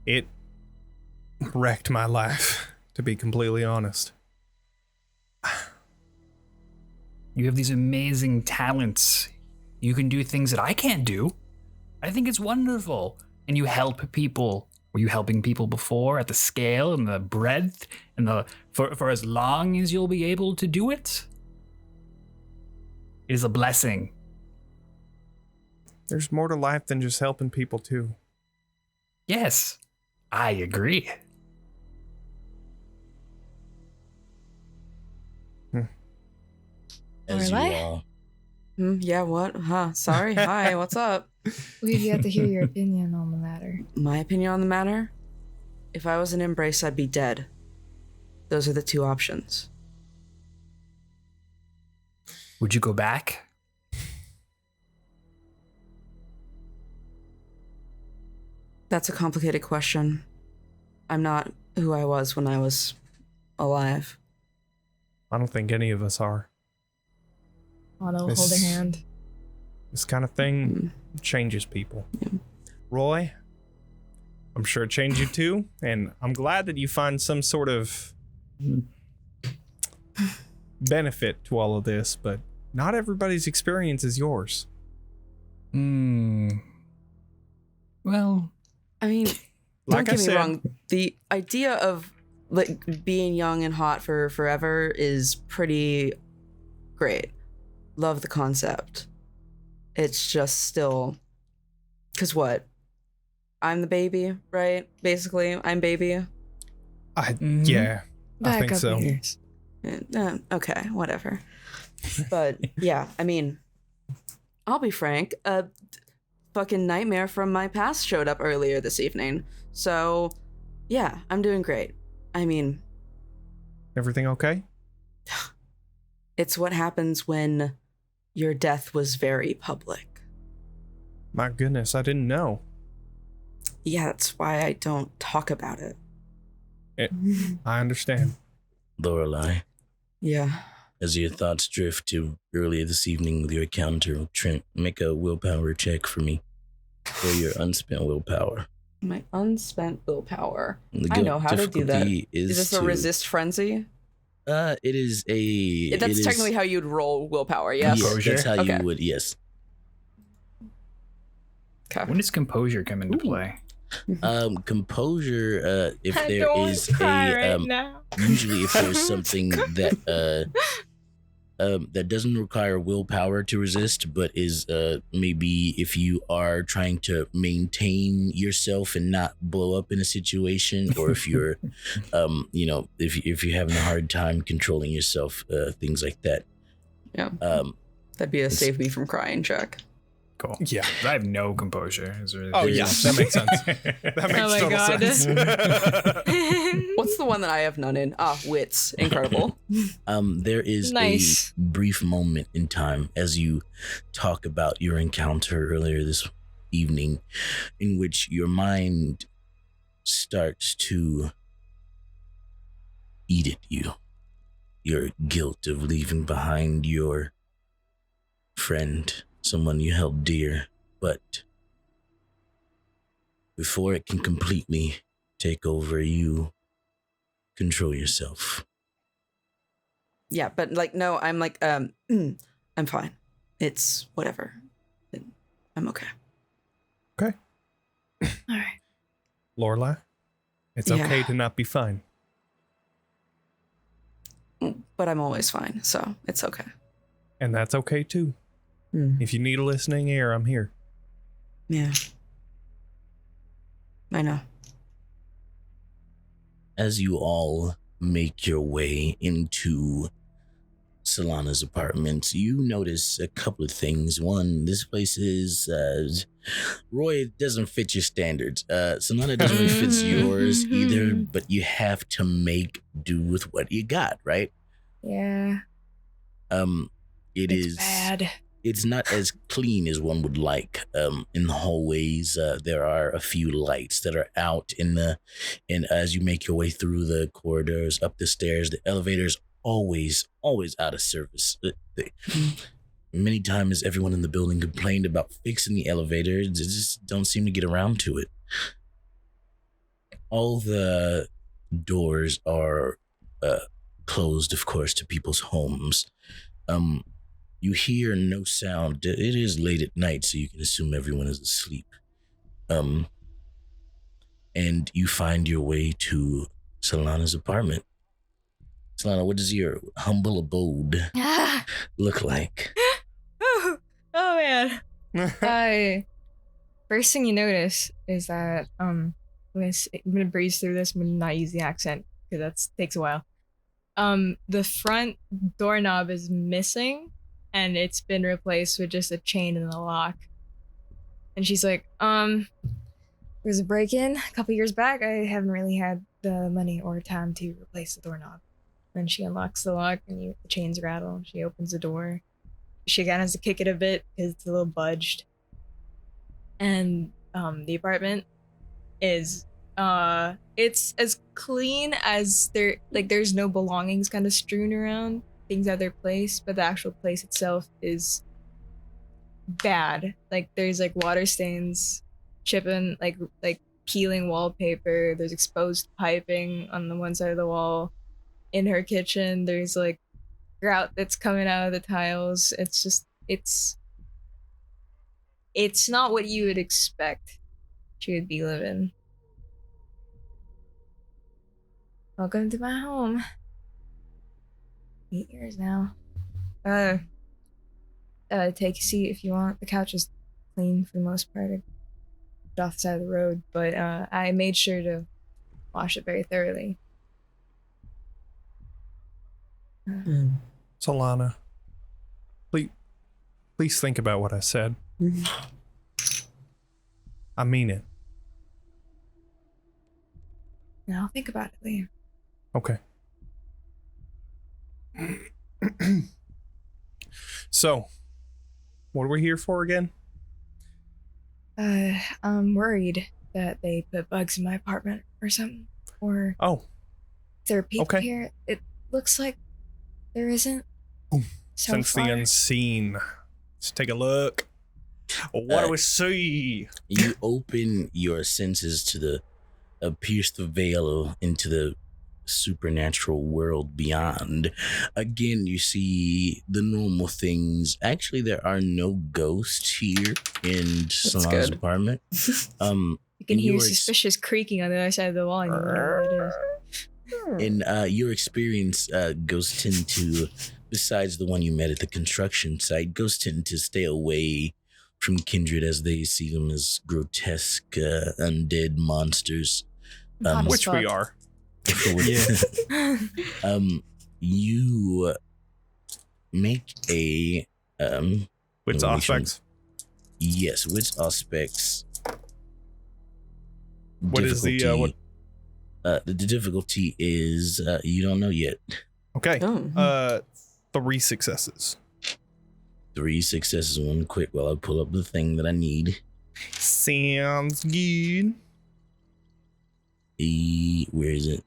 it wrecked my life, to be completely honest. You have these amazing talents. You can do things that I can't do. I think it's wonderful. And you help people. Were you helping people before at the scale and the breadth and for as long as you'll be able to do it? It is a blessing. There's more to life than just helping people, too. Yes, I agree. As you Lorelei? all. Yeah, what? Huh? Sorry. Hi, what's up? We've yet to hear your opinion on the matter. My opinion on the matter? If I was an embrace, I'd be dead. Those are the two options. Would you go back? That's a complicated question. I'm not who I was when I was alive. I don't think any of us are. Otto, hold her hand. This kind of thing changes people. Roy, I'm sure it changed you too, and I'm glad that you find some sort of benefit to all of this, but not everybody's experience is yours. Well, I mean, Like don't I get me said, wrong. The idea of like being young and hot for forever is pretty great. Love the concept. It's just still, cause what? I'm the baby, right? Basically, I'm baby. yeah, I Back think up so. years. Okay, whatever. But yeah, I mean, I'll be frank. A fucking nightmare from my past showed up earlier this evening. So, yeah, I'm doing great. I mean, Everything okay? it's what happens when your death was very public. My goodness, I didn't know. Yeah, that's why I don't talk about it. I understand. Lorelei, Yeah. as your thoughts drift to earlier this evening with your encounter with Trent, make a willpower check for me. For your unspent willpower. My unspent willpower. The I know how to do that. difficulty Is this a resist frenzy? It is a... That's technically how you'd roll willpower, yes? Yeah, that's how Okay. you would, yes. Okay. when does composure come into play? Composure, if I there don't is cry a... right now. Usually if there's something that that doesn't require willpower to resist, but is maybe if you are trying to maintain yourself and not blow up in a situation, or if you're if you're having a hard time controlling yourself, things like that. Yeah. That'd be a save me from crying check. Cool. Yeah. I have no composure. Oh, yeah, that makes sense. That makes my total God. sense. What's the one that I have none in? Wits. Incredible. There is Nice. a brief moment in time as you talk about your encounter earlier this evening in which your mind starts to eat at you. Your guilt of leaving behind your friend, someone you held dear, but before it can completely take over, you control yourself. Yeah, but like, no, I'm like, I'm fine. It's whatever. I'm okay. Okay. All right. Lorelei, it's Yeah. okay to not be fine. But I'm always fine, so it's okay. And that's okay too. Hmm. If you need a listening ear, I'm here. Yeah. I know. As you all make your way into Selanna's apartment, you notice a couple of things. One, this place is Roy, it doesn't fit your standards. Selanna doesn't really fit yours either, but you have to make do with what you got, right? Yeah. It's bad. It's not as clean as one would like. In the hallways, there are a few lights that are out and as you make your way through the corridors, up the stairs, the elevators always out of service. Many times everyone in the building complained about fixing the elevators. They just don't seem to get around to it. All the doors are closed, of course, to people's homes. You hear no sound. It is late at night, so you can assume everyone is asleep. And you find your way to Selanna's apartment. Selanna, what does your humble abode look like? Oh man. First thing you notice is that I'm gonna breeze through this. I'm gonna not use the accent because that takes a while. The front doorknob is missing, and it's been replaced with just a chain and a lock. And she's like, there's a break-in a couple years back. I haven't really had the money or time to replace the doorknob. Then she unlocks the lock, and the chains rattle. She opens the door. She again has to kick it a bit because it's a little budged. And the apartment is it's as clean as there's no belongings kind of strewn around, things at their place, but the actual place itself is bad. Like there's like water stains, chipping, like peeling wallpaper. There's exposed piping on the one side of the wall. In her kitchen, there's like grout that's coming out of the tiles. It's just it's not what you would expect she would be living. Welcome to my home. 8 years now. Take a seat if you want. The couch is clean for the most part. I put off the side of the road, but I made sure to wash it very thoroughly. Selanna, please think about what I said. I mean it. Yeah, I'll think about it later. Okay. So, what are we here for again? I'm worried that they put bugs in my apartment or something. Or oh, there are people okay. here. It looks like there isn't. So Sense far. the unseen. Let's take a look. What do we see? You open your senses to pierce the veil into the supernatural world beyond. Again, you see the normal things. Actually, there are no ghosts here in Selanna's apartment. You can hear suspicious creaking on the other side of the wall, and you know what it is. And your experience, ghosts tend to, besides the one you met at the construction site, ghosts tend to stay away from kindred as they see them as grotesque, undead monsters. Which we are. Yeah. You make a Wits aspects. Yes, wits aspects. What is the what? The difficulty is you don't know yet. Okay. 3 successes. 3 successes. One quick while I pull up the thing that I need. Sounds good. Where is it?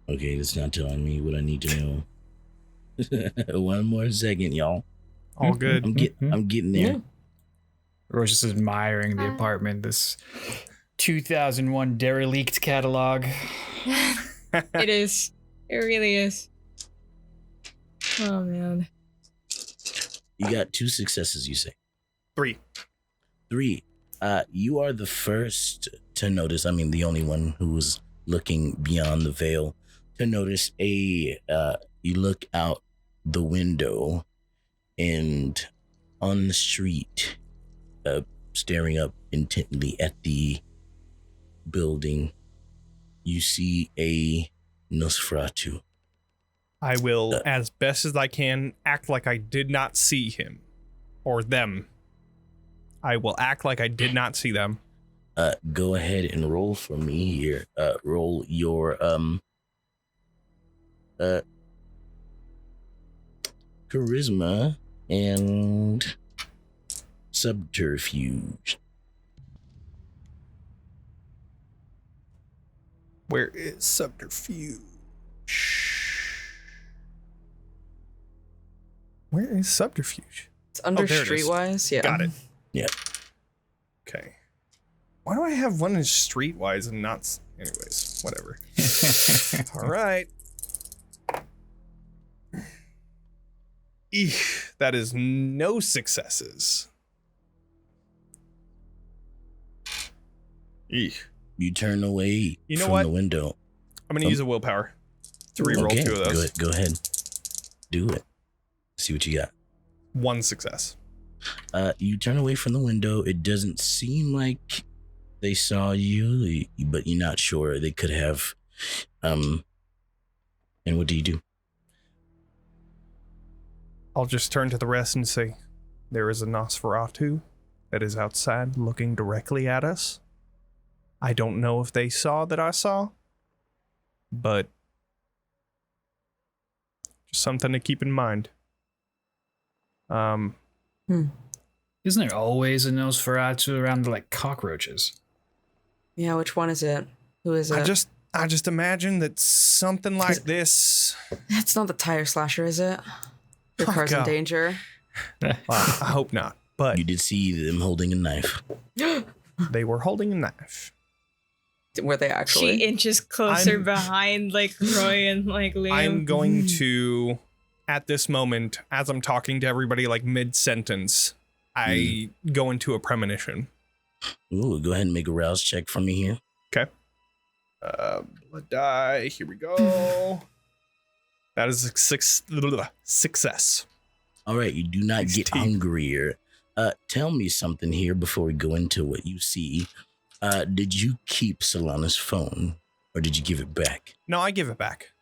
Okay, that's not telling me what I need to know. One more second, y'all. All good. I'm getting there. Roy's just admiring the apartment, this 2001 derelict catalog. It is. It really is. Oh, man. You got 2 successes, you say? 3. 3. You are the first to notice, the only one who was looking beyond the veil, to notice you look out the window and on the street, staring up intently at the building, you see a Nosferatu. I will, as best as I can, act like I did not see him or them. I will act like I did not see them. Go ahead and roll for me here. Roll your charisma and subterfuge. Where is subterfuge? Where is subterfuge? It's under there it is. Streetwise. Yeah. Got it. Yeah. Okay. Why do I have one in Streetwise and not... Anyways, whatever. All right. Eek, that is no successes. Eek. You turn away You know from what? the window. I'm going to use a willpower to reroll Okay, 2 of those. Go ahead. Do it. See what you got. 1 success. You turn away from the window. It doesn't seem like they saw you, but you're not sure. They could have. And what do you do? I'll just turn to the rest and say, there is a Nosferatu that is outside looking directly at us. I don't know if they saw that I saw, but just something to keep in mind. Isn't there always a Nosferatu around like cockroaches? Yeah, which one is it? Who is it? I just imagine that something like this. It's not the tire slasher, is it? Your car's in God. danger. Well, I hope not, but You did see them holding a knife. they were holding a knife. Were they actually? She inches closer I'm- behind, like, Roy and, like, Liam. I'm going to, at this moment, as I'm talking to everybody, like mid-sentence, I go into a premonition. Ooh, go ahead and make a rouse check for me here. Okay. Blood die. Here we go. That is a success. All right, you do not get 16. hungrier. Tell me something here before we go into what you see. Did you keep Selanna's phone, or did you give it back? No, I give it back.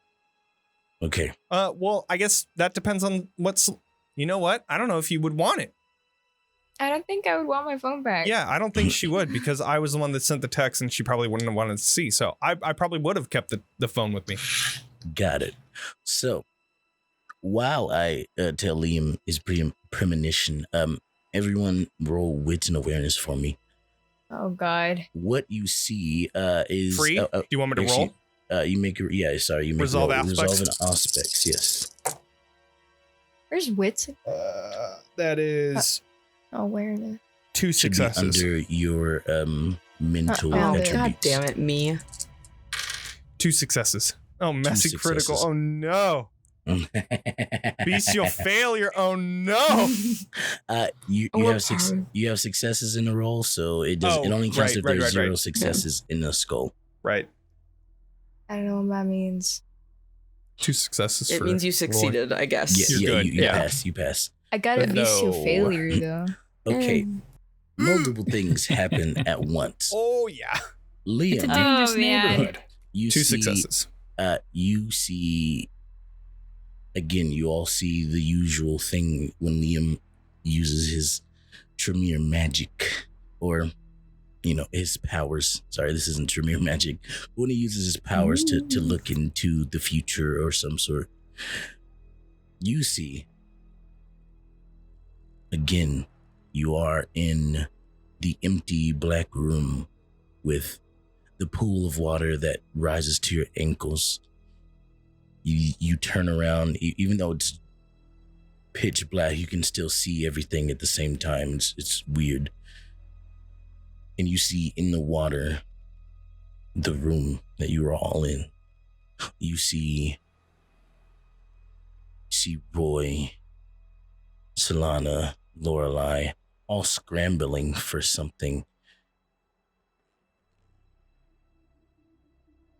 Okay. Well, I guess that depends on what's... You know what? I don't know if you would want it. I don't think I would want my phone back. Yeah, I don't think she would, because I was the one that sent the text and she probably wouldn't have wanted to see. So I probably would have kept the phone with me. Got it. So, while I tell Liam his premonition, everyone roll wits and awareness for me. Oh, God. What you see is... Free? Do you want me to roll? You make a... Yeah, sorry. You make Resolve roll. aspects? Resolve an aspects, yes. Where's wits? That is Awareness. 2 Should be successes. under your mental Oh, attributes. God damn it, me. 2 successes. Oh, messy critical. successes. Oh, no. Bestial failure. Oh, no. You What have power? you have successes in a roll, so it does. Oh, It only counts right, if right, there's right, 0 right. successes in the skull. Right. I don't know what that means. 2 successes It for means you Roy. succeeded, I guess. Yeah, You're good. You Yeah. pass. You pass. I got a But bestial no. failure, though. Okay, Mm. multiple things happen at once. Oh, yeah. It's a Liam, dangerous Oh, man. neighborhood. you 2 see, successes. you see. Again, you all see the usual thing when Liam uses his Tremere magic, or his powers. Sorry, this isn't Tremere magic. When he uses his powers to look into the future or some sort, you see. Again, you are in the empty black room with the pool of water that rises to your ankles. You turn around, even though it's pitch black. You can still see everything at the same time. It's weird. And you see in the water the room that you were all in. You see Roy, Selanna, Lorelei, all scrambling for something.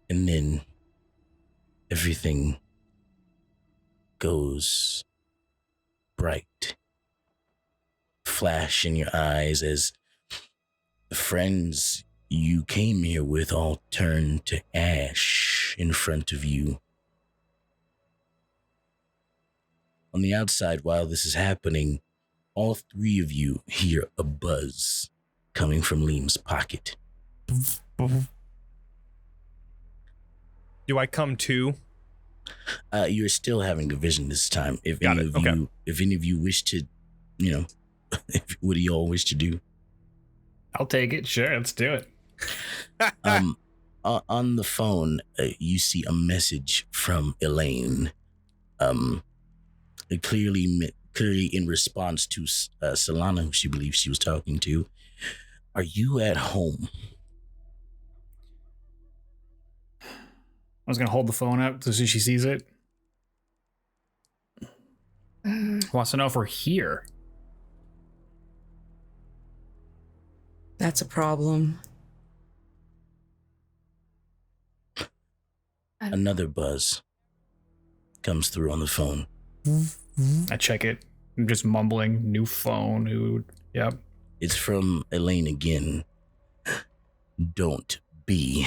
And then everything goes bright. Flash in your eyes as the friends you came here with all turn to ash in front of you. On the outside, while this is happening, all three of you hear a buzz coming from Liam's pocket. Do I come to? You're still having a vision this time. If any of you wish to, what do you all wish to do? I'll take it. Sure, let's do it. On the phone, you see a message from Elaine. Clearly in response to Selanna, who she believes she was talking to. Are you at home? I was going to hold the phone up so she sees it. Wants to know if we're here. That's a problem. Another buzz comes through on the phone. I check it. I'm just mumbling, new phone. Yep. It's from Elaine again. Don't be,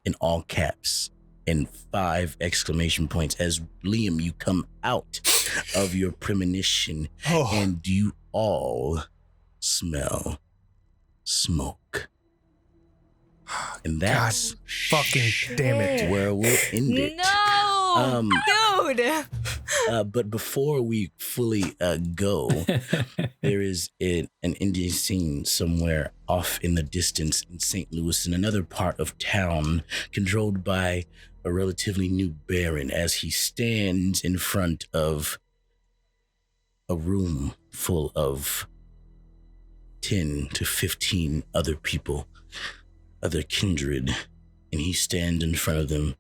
in all caps, and 5 exclamation points. As Liam, you come out of your premonition and you all smell smoke. And that's fucking damn it. where we'll end it. No, dude. But before we fully go, there is an Indian scene somewhere off in the distance in St. Louis, in another part of town, controlled by a relatively new baron, as he stands in front of a room full of 10 to 15 other people, other kindred, and he stands in front of them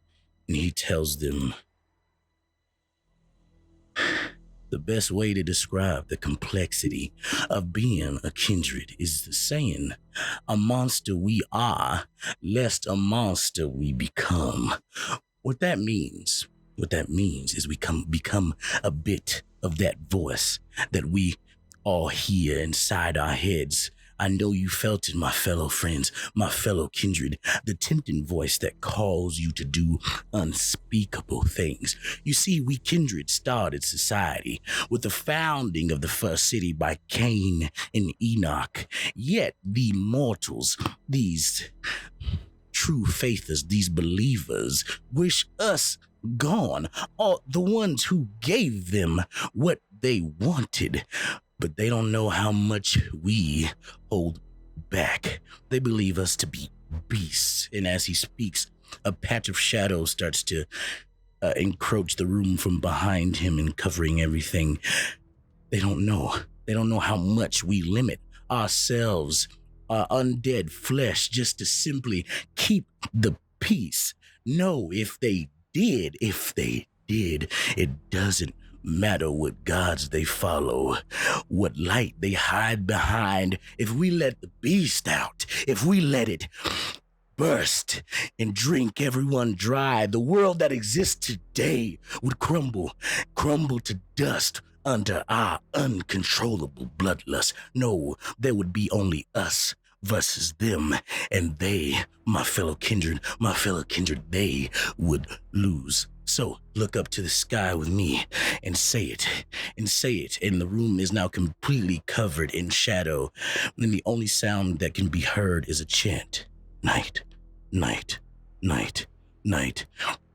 and he tells them, the best way to describe the complexity of being a kindred is the saying, a monster we are, lest a monster we become. What that means is we become a bit of that voice that we all hear inside our heads. I know you felt it, my fellow friends, my fellow kindred, the tempting voice that calls you to do unspeakable things. You see, we kindred started society with the founding of the first city by Cain and Enoch. Yet the mortals, these true faithers, these believers, wish us gone, all the ones who gave them what they wanted. But they don't know how much we hold back. They believe us to be beasts. And as he speaks, a patch of shadow starts to encroach the room from behind him and covering everything. They don't know. They don't know how much we limit ourselves, our undead flesh, just to simply keep the peace. No, if they did, it doesn't matter what gods they follow, what light they hide behind. If we let the beast out, if we let it burst and drink everyone dry, the world that exists today would crumble to dust under our uncontrollable bloodlust. No, there would be only us versus them, and they, my fellow kindred, they would lose. So look up to the sky with me and say it. And the room is now completely covered in shadow. And the only sound that can be heard is a chant. Night, night, night, night.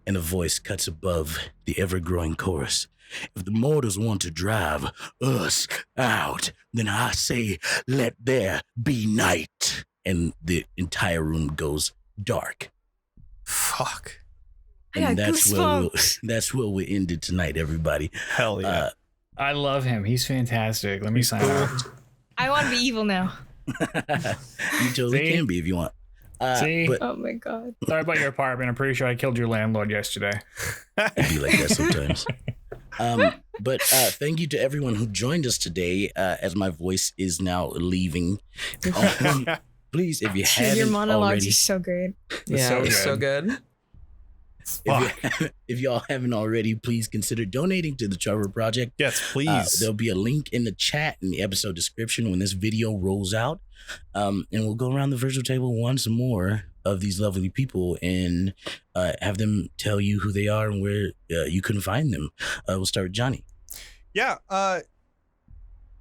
And a voice cuts above the ever-growing chorus. If the mortals want to drive us out, then I say, let there be night. And the entire room goes dark. Fuck. And that's where we ended tonight, everybody. Hell yeah. I love him. He's fantastic. Let me sign up. I want to be evil now. You totally can be if you want. See? But Oh my god. Sorry about your apartment. I'm pretty sure I killed your landlord yesterday. it'd be like that sometimes. But thank you to everyone who joined us today. As my voice is now leaving, please, if you haven't Your monologues already, are so great. Yeah, it's so good. if y'all haven't already, please consider donating to the Trevor Project. Yes, please. There'll be a link in the chat in the episode description when this video rolls out. And we'll go around the virtual table once more of these lovely people and have them tell you who they are and where you can find them. We'll start with Jonny. Yeah,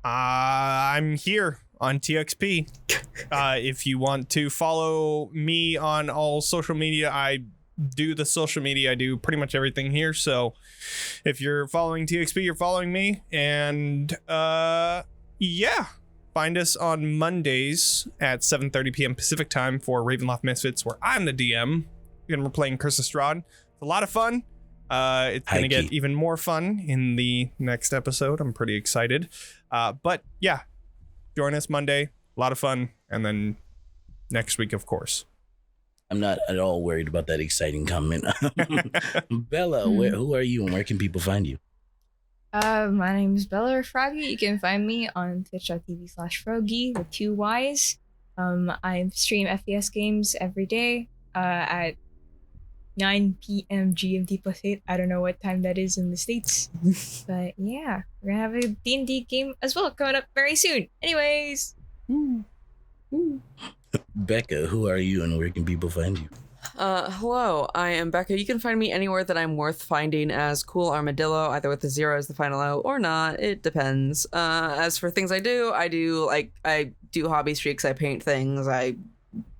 I'm here on TXP. If you want to follow me on all social media, I do the social media. I do pretty much everything here. So if you're following TXP, you're following me. And yeah, find us on Mondays at 7:30 p.m. Pacific time for Ravenloft Misfits, where I'm the DM and we're playing Curse of Strahd. It's a lot of fun. It's going to get even more fun in the next episode. I'm pretty excited. But yeah, join us Monday. A lot of fun. And then next week, of course. I'm not at all worried about that exciting comment. Bella, who are you and where can people find you? My name is Bella Froggy. You can find me on twitch.tv/Froggy with 2 Ys. I stream FPS games every day at 9 p.m. GMT +8. I don't know what time that is in the States. But yeah, we're gonna have a D&D game as well coming up very soon. Anyways. Becca, who are you and where can people find you? Hello, I am Becca. You can find me anywhere that I'm worth finding as Cool Armadillo, either with the 0 as the final O or not. It depends. As for things I do hobby streaks, I paint things, I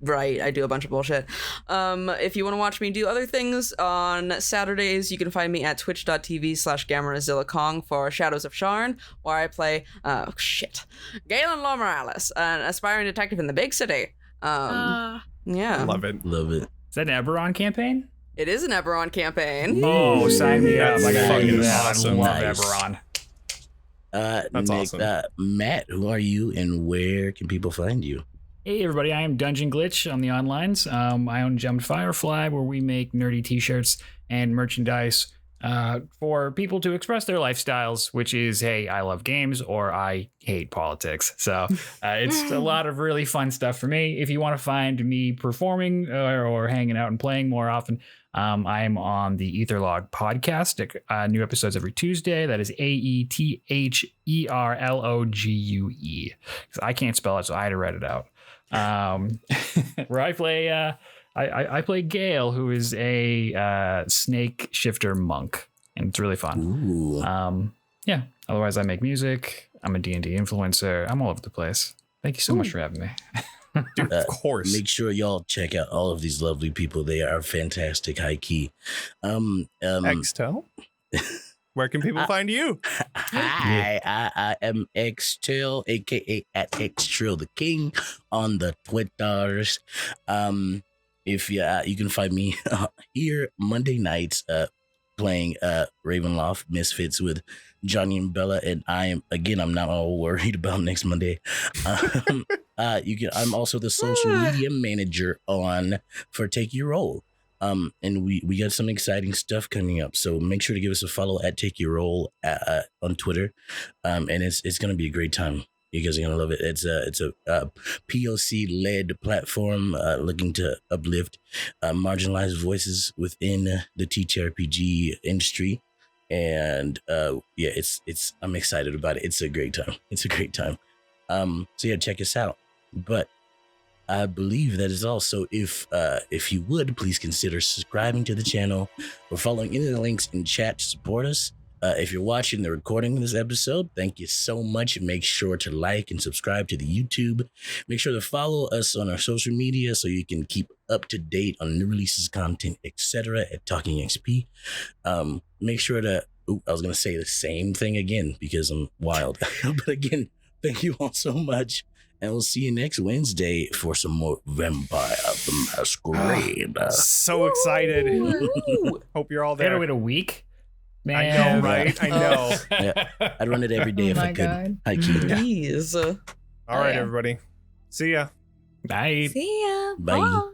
write, I do a bunch of bullshit. If you want to watch me do other things on Saturdays, you can find me at twitch.tv/GammaZillaKong for Shadows of Sharn, where I play Galen Law Morales, an aspiring detective in the big city. Yeah. Love it. Is that an Eberron campaign? It is an Eberron campaign. Oh, sign me up. I gotta fucking do that. awesome. I love Nice. Eberron. That's Nick, awesome. Matt, who are you and where can people find you? Hey everybody, I am DungeonGlitch on the onlines. I own Jumped Firefly, where we make nerdy t-shirts and merchandise for people to express their lifestyles, which is, hey, I love games or I hate politics. So it's a lot of really fun stuff for me. If you want to find me performing or hanging out and playing more often, I am on the Etherlog podcast. New episodes every Tuesday. That is AETHERLOGUE. I can't spell it, so I had to write it out. Where I play I play Gale, who is a snake shifter monk, and it's really fun. Ooh. Yeah, otherwise I make music. I'm a D&D influencer. I'm all over the place. Thank you so much for having me. Dude, of course. Make sure y'all check out all of these lovely people. They are fantastic, high key. Extell? Where can people find you? Hi, I am Extell, aka at ExtrillTheKing on the Twitters. If you can find me here Monday nights playing Ravenloft Misfits with Jonny and Bella, and I'm not all worried about next Monday. I'm also the social media manager for Take Your Roll. And we got some exciting stuff coming up, so make sure to give us a follow at Take Your Roll on Twitter. And it's gonna be a great time. You guys are gonna love it. It's a POC led platform looking to uplift marginalized voices within the TTRPG industry. And it's I'm excited about it. It's a great time. So yeah, check us out. But I believe that is all. So if you would, please consider subscribing to the channel or following any of the links in chat to support us. If you're watching the recording of this episode, thank you so much. Make sure to like and subscribe to the YouTube. Make sure to follow us on our social media so you can keep up to date on new releases, content, etc. at Talking XP. Make sure to, I was going to say the same thing again because I'm wild. But again, thank you all so much. And we'll see you next Wednesday for some more Vampire the Masquerade. So excited. Hope you're all They had to there. wait a week? Man. I know, right? I know. Yeah, I'd run it every day if I could. God. High key. Please. All right, yeah. everybody. See ya. Bye. See ya. Bye. Bye.